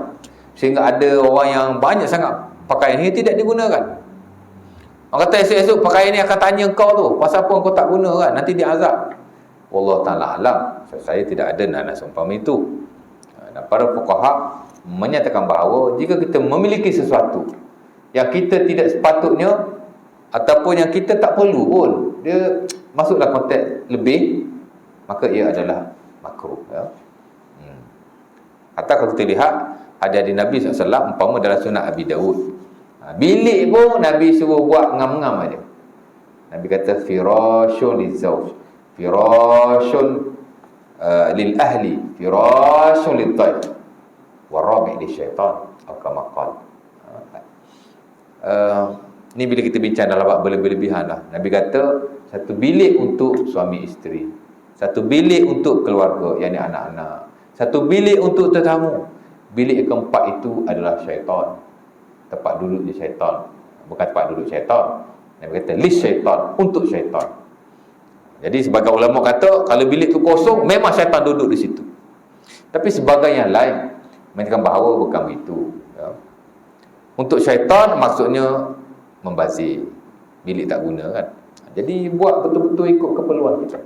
sehingga ada orang yang banyak sangat pakaian ini tidak digunakan. Orang kata esok-esok pakaian ini akan tanya kau tu, pasal apa kau tak guna kan, nanti dia azab. Wallah ta'ala alam. Saya tidak ada nak seumpama itu. Dan para fuqaha menyatakan bahawa jika kita memiliki sesuatu yang kita tidak sepatutnya ataupun yang kita tak perlu pun, dia masuklah konteks lebih, maka ia adalah makruh, ya. Atau kalau kita lihat hadis Nabi SAW, umpama dalam sunat Abi Daud, bilik pun Nabi suruh buat ngam-ngam aja. Nabi kata firashun lizawj, firashun lil ahli, firashun lil dhaif, warabi' lisyaitan, atau kama qala. Ni bila kita bincang dalam bab berlebihan lah. Nabi kata satu bilik untuk suami isteri, satu bilik untuk keluarga, yakni anak-anak, satu bilik untuk tetamu. Bilik keempat itu adalah syaitan, tempat duduk di syaitan. Bukan tempat duduk syaitan, Nabi kata lis syaitan, untuk syaitan. Jadi sebagai ulama kata kalau bilik tu kosong, memang syaitan duduk di situ. Tapi sebagai yang lain mengatakan bahawa bukan begitu, ya. Untuk syaitan maksudnya membazir, bilik tak guna kan. Jadi buat betul-betul ikut keperluan kita.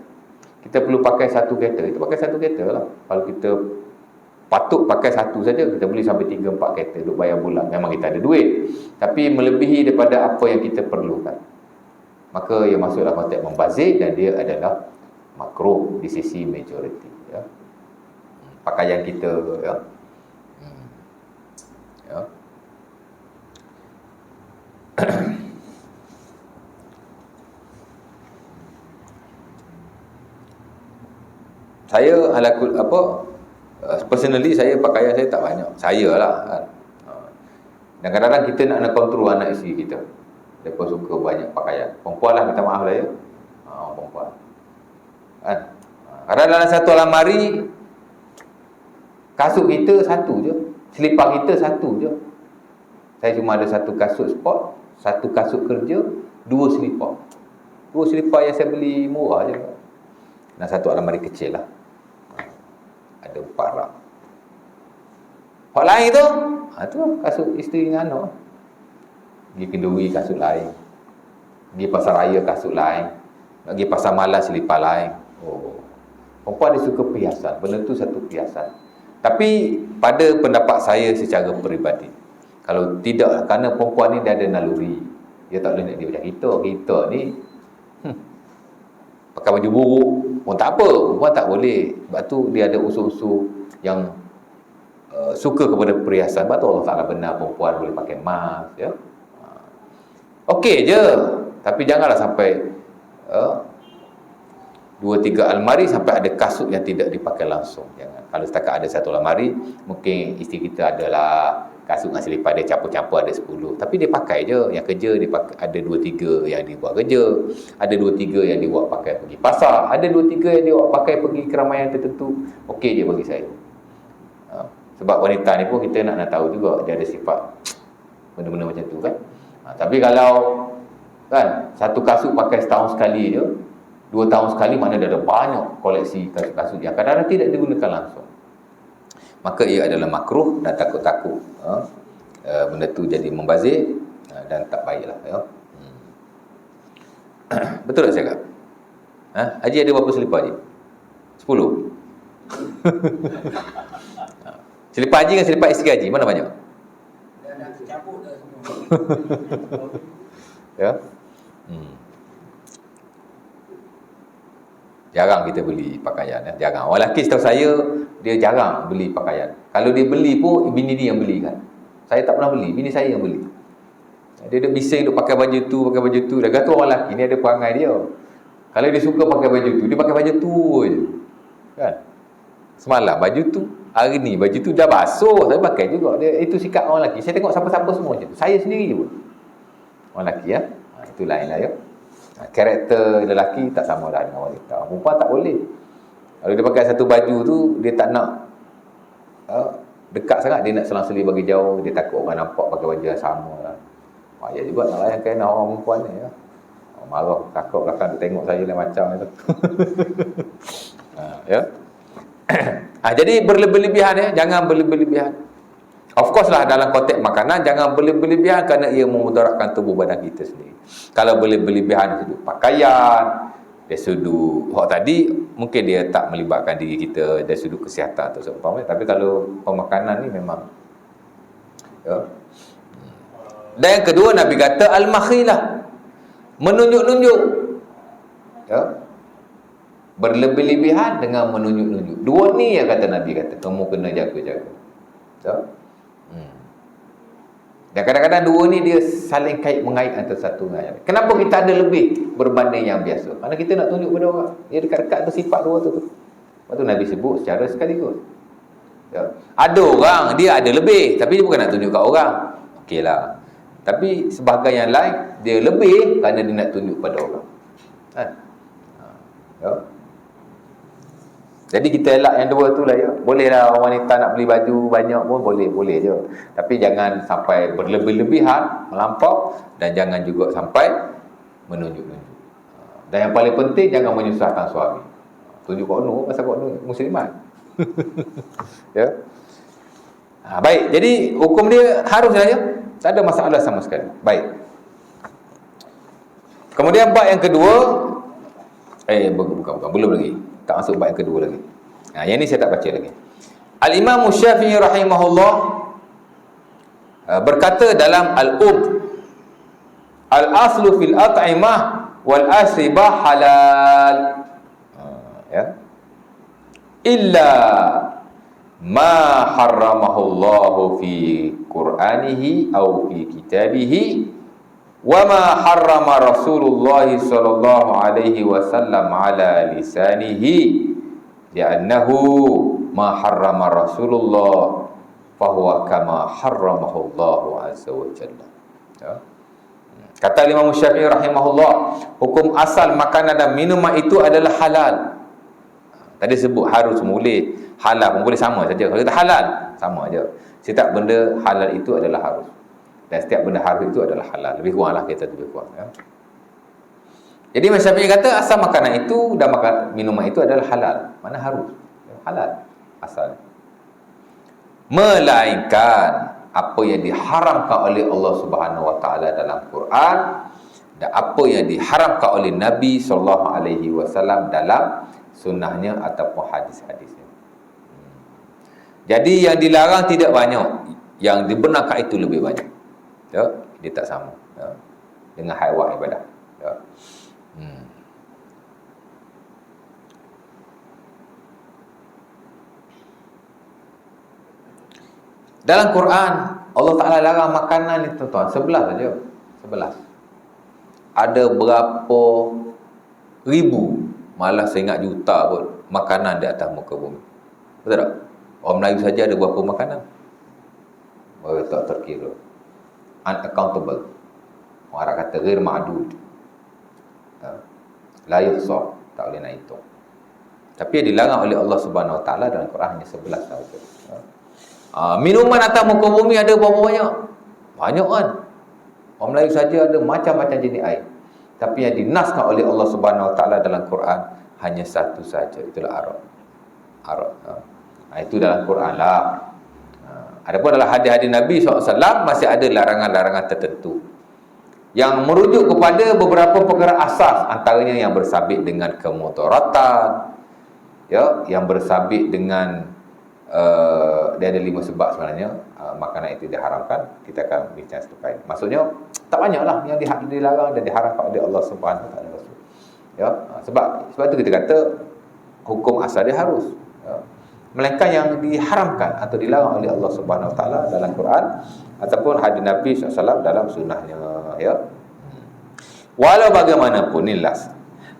Kita perlu pakai satu kereta, kita pakai satu kereta lah. Kalau kita patut pakai satu saja, kita beli sampai 3-4 kereta untuk bayar bulan. Memang kita ada duit, tapi melebihi daripada apa yang kita perlukan, maka ia masuklah konteks membazir dan dia adalah makruh di sisi majoriti, ya. Pakaian kita, ya. Ya. Saya personally saya pakaian saya tak banyak. Saya lah kan. Dan kadang-kadang kita nak kontrol anak isteri kita. Mereka suka banyak pakaian. Perempuan lah, minta maaf lah ya. Perempuan. Kan? Kadang dalam satu almari, kasut kita satu je, selipar kita satu je. Saya cuma ada satu kasut sport, satu kasut kerja, 2 selipar. 2 selipar yang saya beli murah je. Dan satu almari kecil lah. Ada 4 rak. Hak lain tu, tu kasut isteri dengan anak. Pergi kenduri kasut lain, pergi pasar raya kasut lain, pergi pasar malam selipar lain. Perempuan dia suka perhiasan. Benda tu satu perhiasan. Tapi pada pendapat saya secara peribadi, kalau tidak, kerana perempuan ni dia ada naluri, dia tak boleh nak dia macam kita ni pakai baju buruk pun tak apa, perempuan tak boleh. Sebab tu dia ada unsur-unsur yang suka kepada perhiasan. Sebab tu Allah Ta'ala benar perempuan boleh pakai emas, ya. Okey je, tapi janganlah sampai 2-3 almari sampai ada kasut yang tidak dipakai langsung. Jangan. Kalau setakat ada satu almari, mungkin isteri kita adalah kasut dengan selipar dia campur-campur ada 10, tapi dia pakai je. Yang kerja dia pakai, ada 2-3 yang dia buat kerja, ada 2-3 yang dia buat pakai pergi pasar, ada 2-3 yang dia buat pakai pergi keramaian tertentu. Okey je bagi saya. Sebab wanita ni pun kita nak tahu juga dia ada sifat benda-benda macam tu kan. Tapi kalau kan satu kasut pakai setahun sekali je, 2 tahun sekali, mana dia ada banyak koleksi kasut-kasut yang kadang-kadang tidak digunakan langsung, maka ia adalah makruh dan takut-takut benda tu jadi membazir dan tak baiklah, ya. Betul tak saya cakap? Haji ada berapa selipar Haji? 10. Selipar Haji dengan selipar isteri Haji, mana banyak? Dah cabut dah semua. Ya. Jarang kita beli pakaian, ya. Jarang. Orang lelaki setahu saya dia jarang beli pakaian. Kalau dia beli pun bini dia yang beli kan. Saya tak pernah beli, bini saya yang beli. Dia ada bising duk pakai baju tu, pakai baju tu. Dah kata orang lelaki ni ada perangai dia. Kalau dia suka pakai baju tu, dia pakai baju tu je. Kan? Semalam baju tu, hari ni baju tu dah basuh, saya pakai juga. Itu sikap orang lelaki. Saya tengok siapa-siapa semua macam tu. Saya sendiri je pun. Orang lelaki ya. Itu lain lah ya. Karakter lelaki tak sama lah dengan wanita. Perempuan tak boleh. Kalau dia pakai satu baju tu, dia tak nak dekat sangat, dia nak selang-seli bagi jauh. Dia takut orang nampak pakai baju yang sama lah. Ya juga nak layankan orang perempuan ni ya. Marah, takut belakang dia tengok saya lain macam itu. Ya. Jadi berlebih-lebihan ya, jangan berlebih-lebihan. Of course lah dalam konteks makanan jangan berlebih-lebihan kerana ia memudaratkan tubuh badan kita sendiri. Kalau berlebih-lebihan dari sudut pakaian, dari sudut tadi mungkin dia tak melibatkan diri kita dari sudut kesihatan atau seumpamanya, tapi kalau pemakanan ni memang ya. Dan yang kedua Nabi kata al-makhilah, menunjuk-nunjuk. Ya. Berlebih-lebihan dengan menunjuk-nunjuk. Dua ni yang kata Nabi kata kamu kena jaga-jaga. Ya. Dan kadang-kadang dua ni dia saling mengait antara satu dengan yang lain. Kenapa kita ada lebih berbanding yang biasa? Kerana kita nak tunjuk pada orang. Dia dekat-dekat tu sifat dua tu. Lepas tu Nabi sebut secara sekaligus. Ya. Ada orang dia ada lebih, tapi dia bukan nak tunjuk kat orang. Okeylah. Tapi sebahagian yang lain dia lebih kerana dia nak tunjuk pada orang. Kan? Ya. Jadi kita elak yang dua tu lah ya. Boleh lah orang wanita nak beli baju banyak pun boleh je. Tapi jangan sampai berlebih-lebihan, melampau, dan jangan juga sampai menunjuk-nunjuk. Dan yang paling penting jangan menyusahkan suami. Tunjuk kat nu pasal kat nu muslimat. Ya. Baik, jadi hukum dia harus saja. Tak ada masalah sama sekali. Baik. Kemudian bab yang kedua, bukan belum lagi. Tak masuk bab yang kedua lagi. Yang ni saya tak baca lagi. Al-Imam Syafi'i rahimahullah berkata dalam al-aslu fil at'imah wal asribah halal. Ya. Illa ma harramahullahu fi Qur'anihi aw fi kitabihi wa ma harrama Rasulullah sallallahu alaihi wasallam ala lisanihi li'annahu ma harrama Rasulullah fahuwa kama harramahu Allah azza wa jalla. Ya. Kata Imam Syafi'i rahimahullah, hukum asal makanan dan minuman itu adalah halal. Tadi sebut harus, boleh, halal pun boleh, sama saja. Kalau kita halal, sama saja. Setiap benda halal itu adalah harus. Dan setiap benda harus itu adalah halal. Lebih kuranglah kita lebih kurang. Ya. Jadi Imam Syafi'i kata asal makanan itu dan minuman itu adalah halal. Mana harus? Halal asal. Melainkan apa yang diharamkan oleh Allah Subhanahu Wa Taala dalam Quran dan apa yang diharamkan oleh Nabi sallallahu alaihi wasallam dalam sunnahnya ataupun hadis-hadisnya. Jadi yang dilarang tidak banyak, yang dibenarkan itu lebih banyak. Ya, dia tak sama ya, dengan haiwan ibadah. Ya. Dalam Quran Allah Ta'ala larang makanan ni tuan-tuan 11 saja. 11. Ada berapa ribu, malah saya ingat juta pun makanan di atas muka bumi. Betul tak? Orang Melayu saja ada berapa makanan? Tak terkira. Unaccountable. Orang Arab kata ghair ma'dud. La yuhsa, tak boleh nak hitung. Tapi yang dilarang oleh Allah Subhanahu Wa Taala dalam Quran hanya 11 sahaja. Minuman atas muka bumi ada berapa banyak? Banyak kan? Orang Melayu saja ada macam-macam jenis air. Tapi yang dinaskan oleh Allah Subhanahu Wa Taala dalam Quran hanya satu saja, itulah arak. Arak. Itu dalam Quran lah. Adapun dalam hadis-hadis Nabi SAW masih ada larangan-larangan tertentu yang merujuk kepada beberapa perkara asas, antaranya yang bersabit dengan kemudaratan, ya, yang bersabit dengan dia ada 5 sebab sebenarnya makanan itu diharamkan. Kita akan bincang selepas. Maksudnya tak banyaklah yang dilarang dan diharamkan oleh Allah Subhanahu Wa Taala. Ya, sebab itu kita kata hukum asal dia harus. Ya. Melainkan yang diharamkan atau dilarang oleh Allah Subhanahu Wa Taala dalam Quran ataupun hadis Nabi SAW dalam sunnahnya. Ya. Walau bagaimanapun, inilah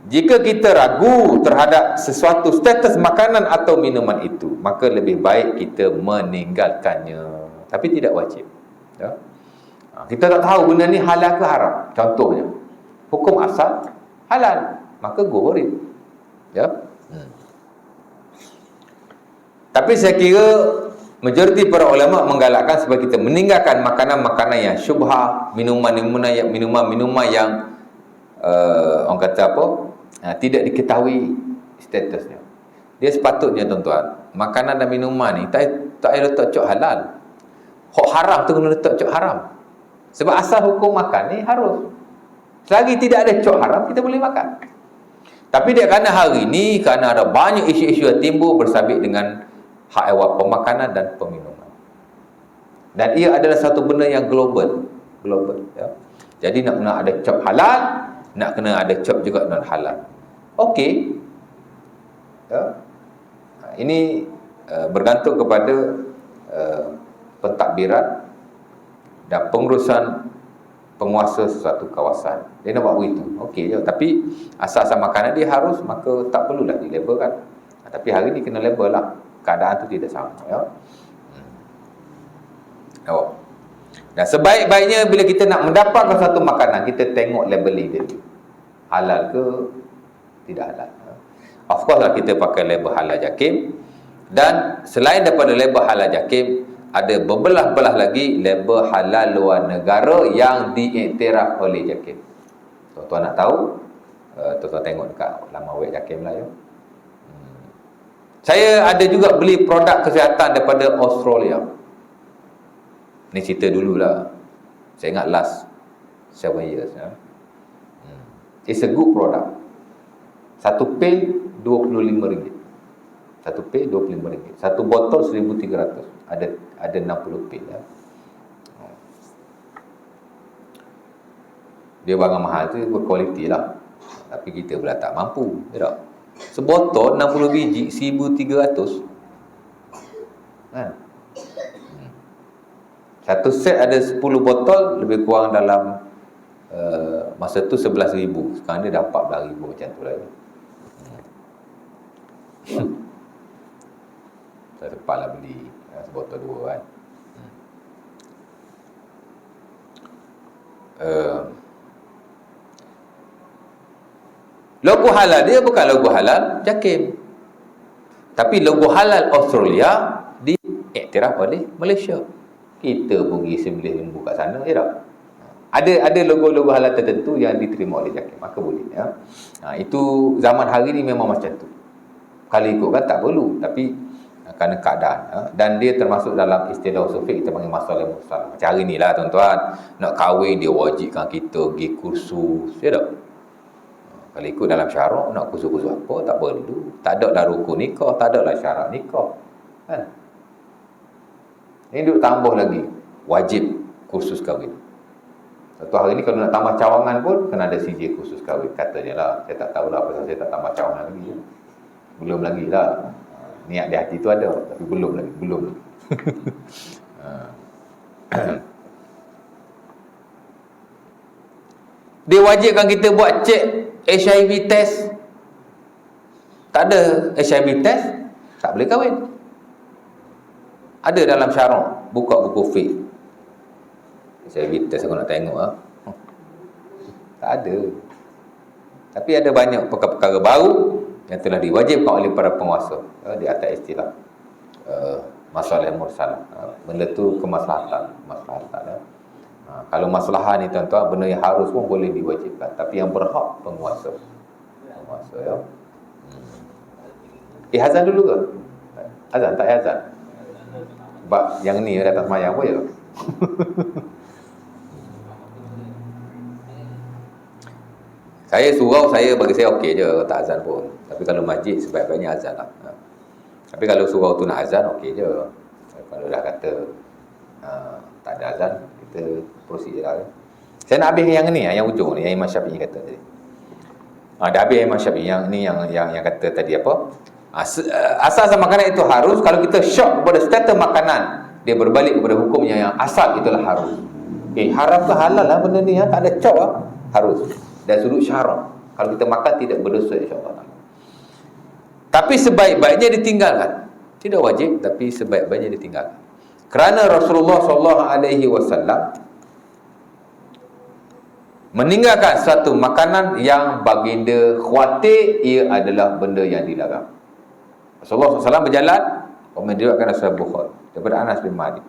Jika kita ragu terhadap sesuatu status makanan atau minuman itu, maka lebih baik kita meninggalkannya. Tapi tidak wajib. Ya? Kita tak tahu benda ni halal ke haram. Contohnya, hukum asal halal, maka go for it. Ya? Tapi saya kira majoriti para ulama menggalakkan supaya kita meninggalkan makanan-makanan yang syubhah, minuman-minuman yang orang kata apa? Tidak diketahui statusnya. Dia sepatutnya tuan-tuan, makanan dan minuman ni tak payah letak cok halal. Hak haram tu kena letak cok haram. Sebab asal hukum makan ni harus. Selagi tidak ada cok haram, kita boleh makan. Tapi dia kerana hari ni, kerana ada banyak isu-isu yang timbul bersabit dengan hak ehwal pemakanan dan peminuman. Dan ia adalah satu benda yang global. Ya. Jadi nak kena ada cop halal, nak kena ada cop juga non halal. Okey. Ya. Ini bergantung kepada pentadbiran dan pengurusan penguasa sesuatu kawasan. Dia nak buat begitu. Okey je. Tapi asal-asal makanan dia harus, maka tak perlulah dilabelkan. Tapi hari ni kena label lah. Keadaan tu tidak sama, ya. Dan sebaik-baiknya bila kita nak mendapatkan satu makanan, kita tengok labeling dia dulu. Halal ke tidak halal. Of course lah kita pakai label halal JAKIM. Dan selain daripada label halal JAKIM, ada berbelah-belah lagi label halal luar negara yang diiktiraf oleh JAKIM. Tuan-tuan nak tahu, tuan-tuan tengok dekat laman web JAKIM lah, ya. Saya ada juga beli produk kesihatan daripada Australia. Ni cerita dululah. Saya ingat last 7 years. Ya. It's a good product. Satu pil RM25. Satu pil RM25. Satu botol RM1,300. Ada 60 pil. Ya. Dia barang mahal tu berkualiti lah. Tapi kita pula tak mampu. Ya tak? Sebotol 60 biji RM1,300. Satu set ada 10 botol, lebih kurang dalam masa tu RM11,000. Sekarang dia dah RM14,000 macam tu lah. Saya sempatlah beli sebotol 2 kan. Logo halal dia bukan logo halal JAKIM. Tapi logo halal Australia diiktiraf oleh Malaysia. Kita pergi sembelih lembu kat sana, ya tak? Ada logo-logo halal tertentu yang diterima oleh JAKIM, maka boleh, ya. Itu zaman hari ni memang macam tu. Kalau ikutkan tak perlu, tapi kerana keadaan, ya. Dan dia termasuk dalam istilah usul fiqh kita panggil masalah mursal. Macam hari ni lah tuan-tuan, nak kahwin dia wajibkan kita pergi kursus, ya tak? Kalau ikut dalam syarak, nak kursus-kursus apa, tak perlu. Tak ada dah rukun nikah, tak ada lah syarat nikah. Kan? Ini duk tambah lagi, wajib kursus kahwin. Satu hari ni kalau nak tambah cawangan pun, kena ada CJ kursus kahwin. Katanya lah, saya tak tahulah pasal saya tak tambah cawangan lagi. Ya. Belum lagi lah. Niat di hati tu ada, tapi belum lagi. Dia wajibkan kita buat cek HIV test. Tak ada HIV test, tak boleh kahwin. Ada dalam syarak, buka buku fiqh. HIV test aku nak tengok lah. Tak ada. Tapi ada banyak perkara-perkara baru yang telah diwajibkan oleh para penguasa, di atas istilah masalah mursal. Benda tu kemaslahatan. Ya. Kalau masalah ni tuan-tuan, benda yang harus pun boleh diwajibkan, tapi yang berhak penguasa, ya. Azan dulu ke? Azan tak azan? Sebab yang ni datang semayang pun ya. Saya surau, bagi saya okey je tak azan pun. Tapi kalau masjid sebaik-baiknya azan lah. Tapi kalau surau tu nak azan, okey je. Kalau dah kata tak ada azan, kita proceed lah. Saya nak habis yang ni, yang ujung ni, yang Imam Syafi'i kata tadi. Dah habis Imam Syafi'i yang ni, yang kata tadi apa? Asal makanan itu harus. Kalau kita syok kepada status makanan, dia berbalik kepada hukumnya yang asal itulah harus. Haram ke halal lah benda ni, tak ada cop lah. Harus. Dan sudut syarak. Kalau kita makan tidak berdosa insya-Allah. Tapi sebaik-baiknya ditinggalkan. Tidak wajib, tapi sebaik-baiknya ditinggalkan. Kerana Rasulullah SAW meninggalkan satu makanan yang baginda khawatir ia adalah benda yang dilarang. Rasulullah SAW berjalan, diriwayatkan Sahih Bukhari daripada Anas bin Malik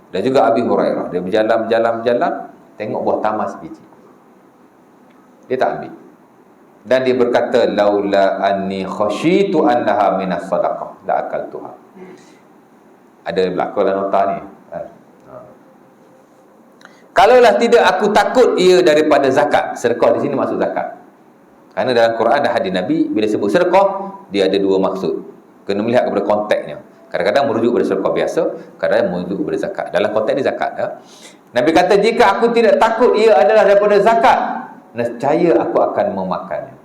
dan juga Abi Hurairah. Dia berjalan, tengok buah tamas biji. Dia tak ambil. Dan dia berkata, laula anni khasyitu annaha minas sadaqah la akaltuha. Ada berlaku dalam nota ni. Kalaulah tidak aku takut ia daripada zakat. Sedekah di sini maksud zakat. Kerana dalam Quran dan hadis Nabi bila sebut sedekah, dia ada dua maksud. Kena melihat kepada konteksnya. Kadang-kadang merujuk kepada sedekah biasa, kadang-kadang merujuk kepada zakat. Dalam konteks ni zakat. Nabi kata, jika aku tidak takut ia adalah daripada zakat, nescaya aku akan memakannya.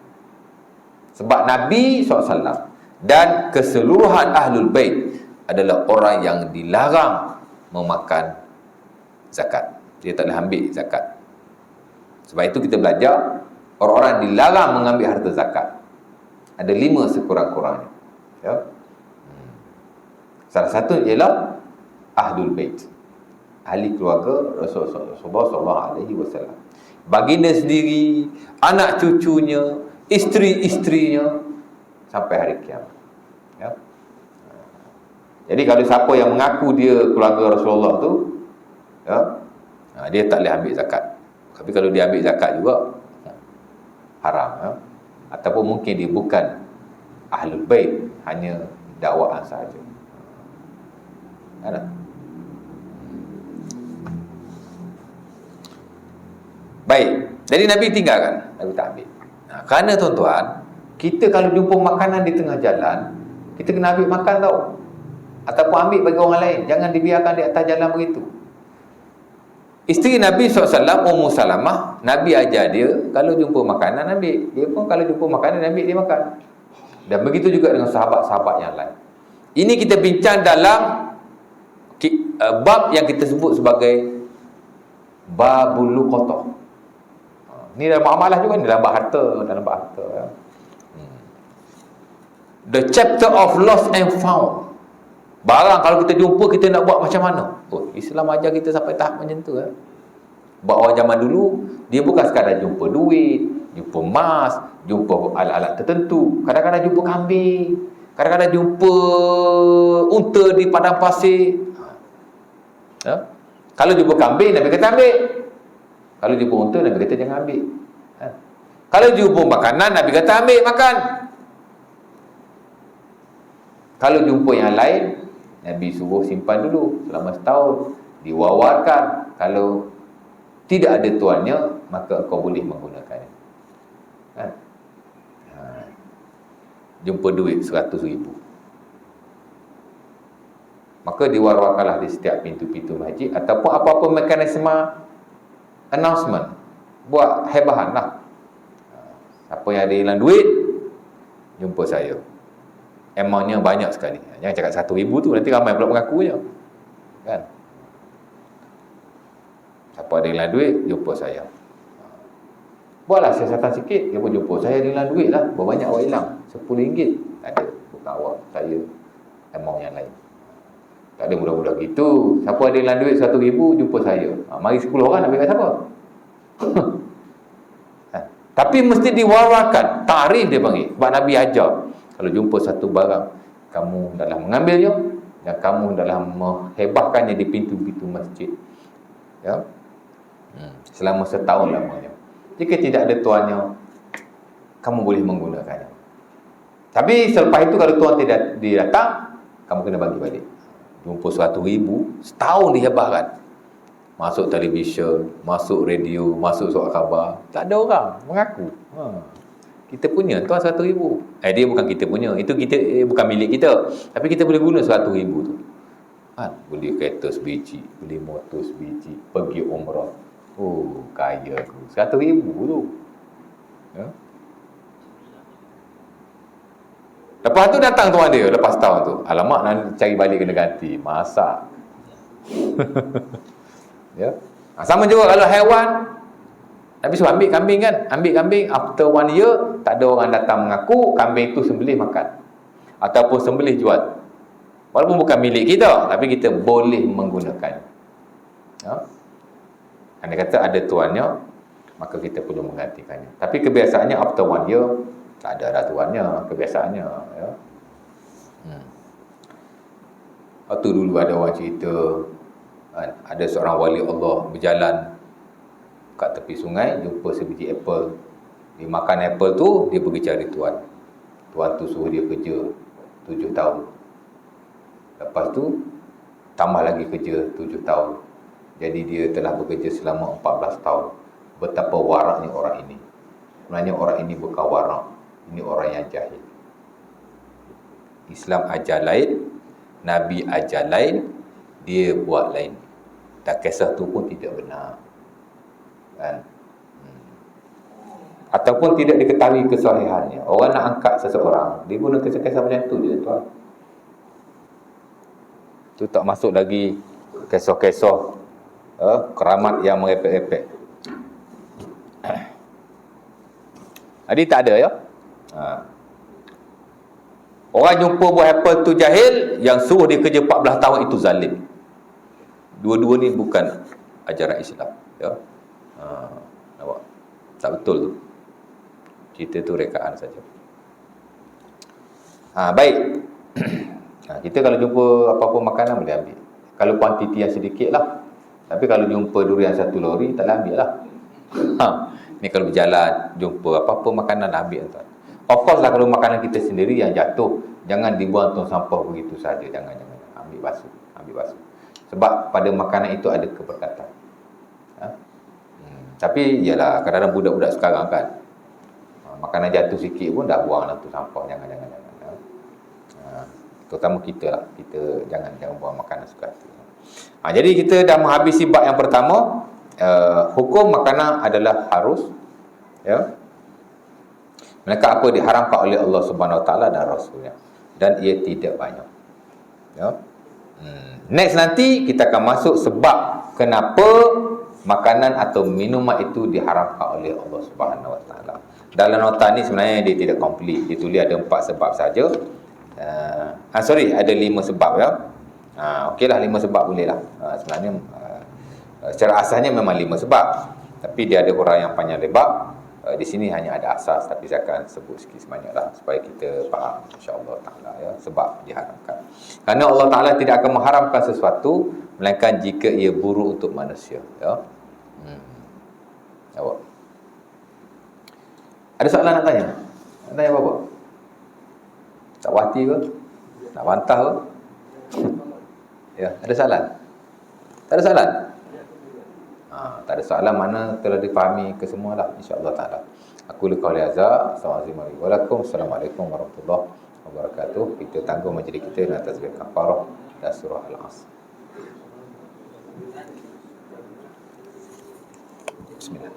Sebab Nabi SAW dan keseluruhan Ahlul Bait adalah orang yang dilarang memakan zakat. Dia tak boleh ambil zakat. Sebab itu kita belajar, orang-orang dilarang mengambil harta zakat. Ada 5 sekurang-kurangnya. Ya? Salah satu ialah Ahlul Bait, ahli keluarga Rasulullah SAW. Baginda sendiri, anak cucunya, isteri-isterinya sampai hari kiamat. Ya? Jadi kalau siapa yang mengaku dia keluarga Rasulullah tu, ya, dia tak boleh ambil zakat. Tapi kalau dia ambil zakat juga haram, ya? Ataupun mungkin dia bukan Ahlul Bait, hanya dakwaan sahaja. Ada. Baik, jadi Nabi tinggalkan, Nabi tak ambil. Kerana tuan-tuan, kita kalau jumpa makanan di tengah jalan, kita kena ambil makan tau. Ataupun ambil bagi orang lain. Jangan dibiarkan di atas jalan begitu. Isteri Nabi SAW, Ummu Salamah, Nabi ajar dia, kalau jumpa makanan ambil. Dia pun kalau jumpa makanan ambil, dia makan. Dan begitu juga dengan sahabat-sahabat yang lain. Ini kita bincang dalam bab yang kita sebut sebagai babul luqatah. Ni dalam muamalah juga ni, dalam bab harta, ya. The chapter of lost and found. Barang kalau kita jumpa, kita nak buat macam mana? Oh, Islam ajar kita sampai tahap macam tu, ya. Buat orang zaman dulu, dia bukan sekadar jumpa duit, jumpa emas, jumpa alat-alat tertentu. Kadang-kadang jumpa kambing, kadang-kadang jumpa unta di padang pasir. Ya? Kalau jumpa kambing, Nabi kata ambil. Kalau jumpa unta, Nabi kata jangan ambil. Kalau jumpa makanan, Nabi kata ambil, makan. Kalau jumpa yang lain, Nabi suruh simpan dulu selama setahun, diwawarkan. Kalau tidak ada tuannya, maka kau boleh menggunakannya. Jumpa duit 100,000, maka diwar-warkanlah di setiap pintu-pintu masjid, ataupun apa-apa mekanisme announcement, buat hebahan lah. Siapa yang ada hilang duit, jumpa saya. Amountnya banyak sekali. Jangan cakap 1,000 tu, nanti ramai pula mengakunya, kan? Siapa ada hilang duit, jumpa saya. Buatlah siasatan sikit. Dia pun jumpa saya, ada hilang duit lah. Berapa banyak awak hilang? RM10. Ada, bukan awak, saya, amount yang lain. Tak ada mudah-mudah gitu. Siapa ada hilang duit 1,000, jumpa saya. Mari 10 orang nak bagi siapa? Tapi mesti diwarakan. Tarif dia panggil. Sebab Nabi ajar, kalau jumpa satu barang, kamu hendaklah mengambilnya dan kamu hendaklah menghebahkannya di pintu-pintu masjid, ya, selama setahun lamanya. Jika tidak ada tuannya, kamu boleh menggunakannya. Tapi selepas itu kalau tuan tidak datang, kamu kena bagi balik. Jumpa 1,000, setahun dihebahkan. Masuk televisyen, masuk radio, masuk surat khabar. Tak ada orang mengaku. Kita punya tuan 1,000. Dia bukan kita punya. Itu kita bukan milik kita. Tapi kita boleh guna 1,000 tu. Beli kereta sebiji, beli motor sebiji, pergi umrah. Oh, kaya aku. 1,000 tu. Ya. Lepas tu datang tuan dia, lepas tahun tu. Alamak, nak cari balik kena ganti. Masak. Ya. Sama juga kalau haiwan. Nabi suruh ambil kambing kan. Ambil kambing, after 1 year, tak ada orang datang mengaku, kambing itu sembelih makan. Ataupun sembelih jual. Walaupun bukan milik kita, tapi kita boleh menggunakan. Ya? Anda kata ada tuannya, maka kita perlu menggantikannya. Tapi kebiasaannya after 1 year, tak ada dah tuannya, kebiasaannya. Ya? Waktu dulu ada orang cerita, ada seorang wali Allah berjalan kat tepi sungai, jumpa sebiji apple. Dia makan apple tu, dia pergi cari tuan. Tuan tu suruh dia kerja 7 tahun. Lepas tu tambah lagi kerja 7 tahun. Jadi dia telah bekerja selama 14 tahun. Betapa waraknya orang ini. Sebenarnya orang ini bukan warak. Ini orang yang jahil. Islam ajar lain, Nabi ajar lain, dia buat lain. Dan kisah tu pun tidak benar. Kan? Ataupun tidak diketahui kesahihannya. Orang nak angkat seseorang, dia guna kisah-kisah macam tu je, tuan. Tu tak masuk lagi kisah-kisah keramat yang merepek-repek. Jadi tak ada ya. Orang jumpa buah apple tu jahil, yang suruh dia kerja 14 tahun itu zalim. Dua-dua ni bukan ajaran Islam, ya. Nampak? Tak betul tu. Cerita tu rekaan saja. Baik. Kita kalau jumpa apa-apa makanan boleh ambil. Kalau kuantiti yang sedikit lah. Tapi kalau jumpa durian 1 lori, tak boleh ambil lah. Ni kalau berjalan, jumpa apa-apa makanan, ambil tuan. Of course lah, kalau makanan kita sendiri yang jatuh, jangan dibuang tong sampah begitu saja. Jangan. Ambil basuh. Sebab pada makanan itu ada keberkatan. Tapi ialah kadang-kadang budak-budak sekarang kan, makanan jatuh sikit pun dah buang dalam tong sampah. Jangan. Terutama kita lah. Kita jangan buang makanan suka hati. Jadi kita dah menghabisi bab yang pertama. Hukum makanan adalah harus, ya. Mereka apa diharamkan oleh Allah Subhanahu Wa Taala dan Rasulnya, dan ia tidak banyak. Ya. Next nanti kita akan masuk sebab kenapa makanan atau minuman itu diharamkan oleh Allah Subhanahu Wa Taala. Dalam nota ni sebenarnya dia tidak komplit. Dia tulis ada 4 sebab saja. Ada 5 sebab ya. Okeylah 5 sebab boleh lah. Sebenarnya secara asalnya memang 5 sebab. Tapi dia ada orang yang panjang lebar. Di sini hanya ada asas, tapi saya akan sebut sikit sebanyak lah supaya kita faham insya-Allah taala ya sebab diharamkan. Kerana Allah Taala tidak akan mengharamkan sesuatu melainkan jika ia buruk untuk manusia, ya. Awak. Ada soalan nak tanya? Nak tanya apa? Tak puas hati ke? Nak bantah ke? Ya, ada soalan? Tak ada soalan? Tak ada soalan, mana telah difahami kesemualah insya-Allah taala. Aku liqauli hadza, assalamualaikum warahmatullahi wabarakatuh. Kita tangguh majlis kita dengan tasbih kafarah dan surah Al-Asr. Bismillah.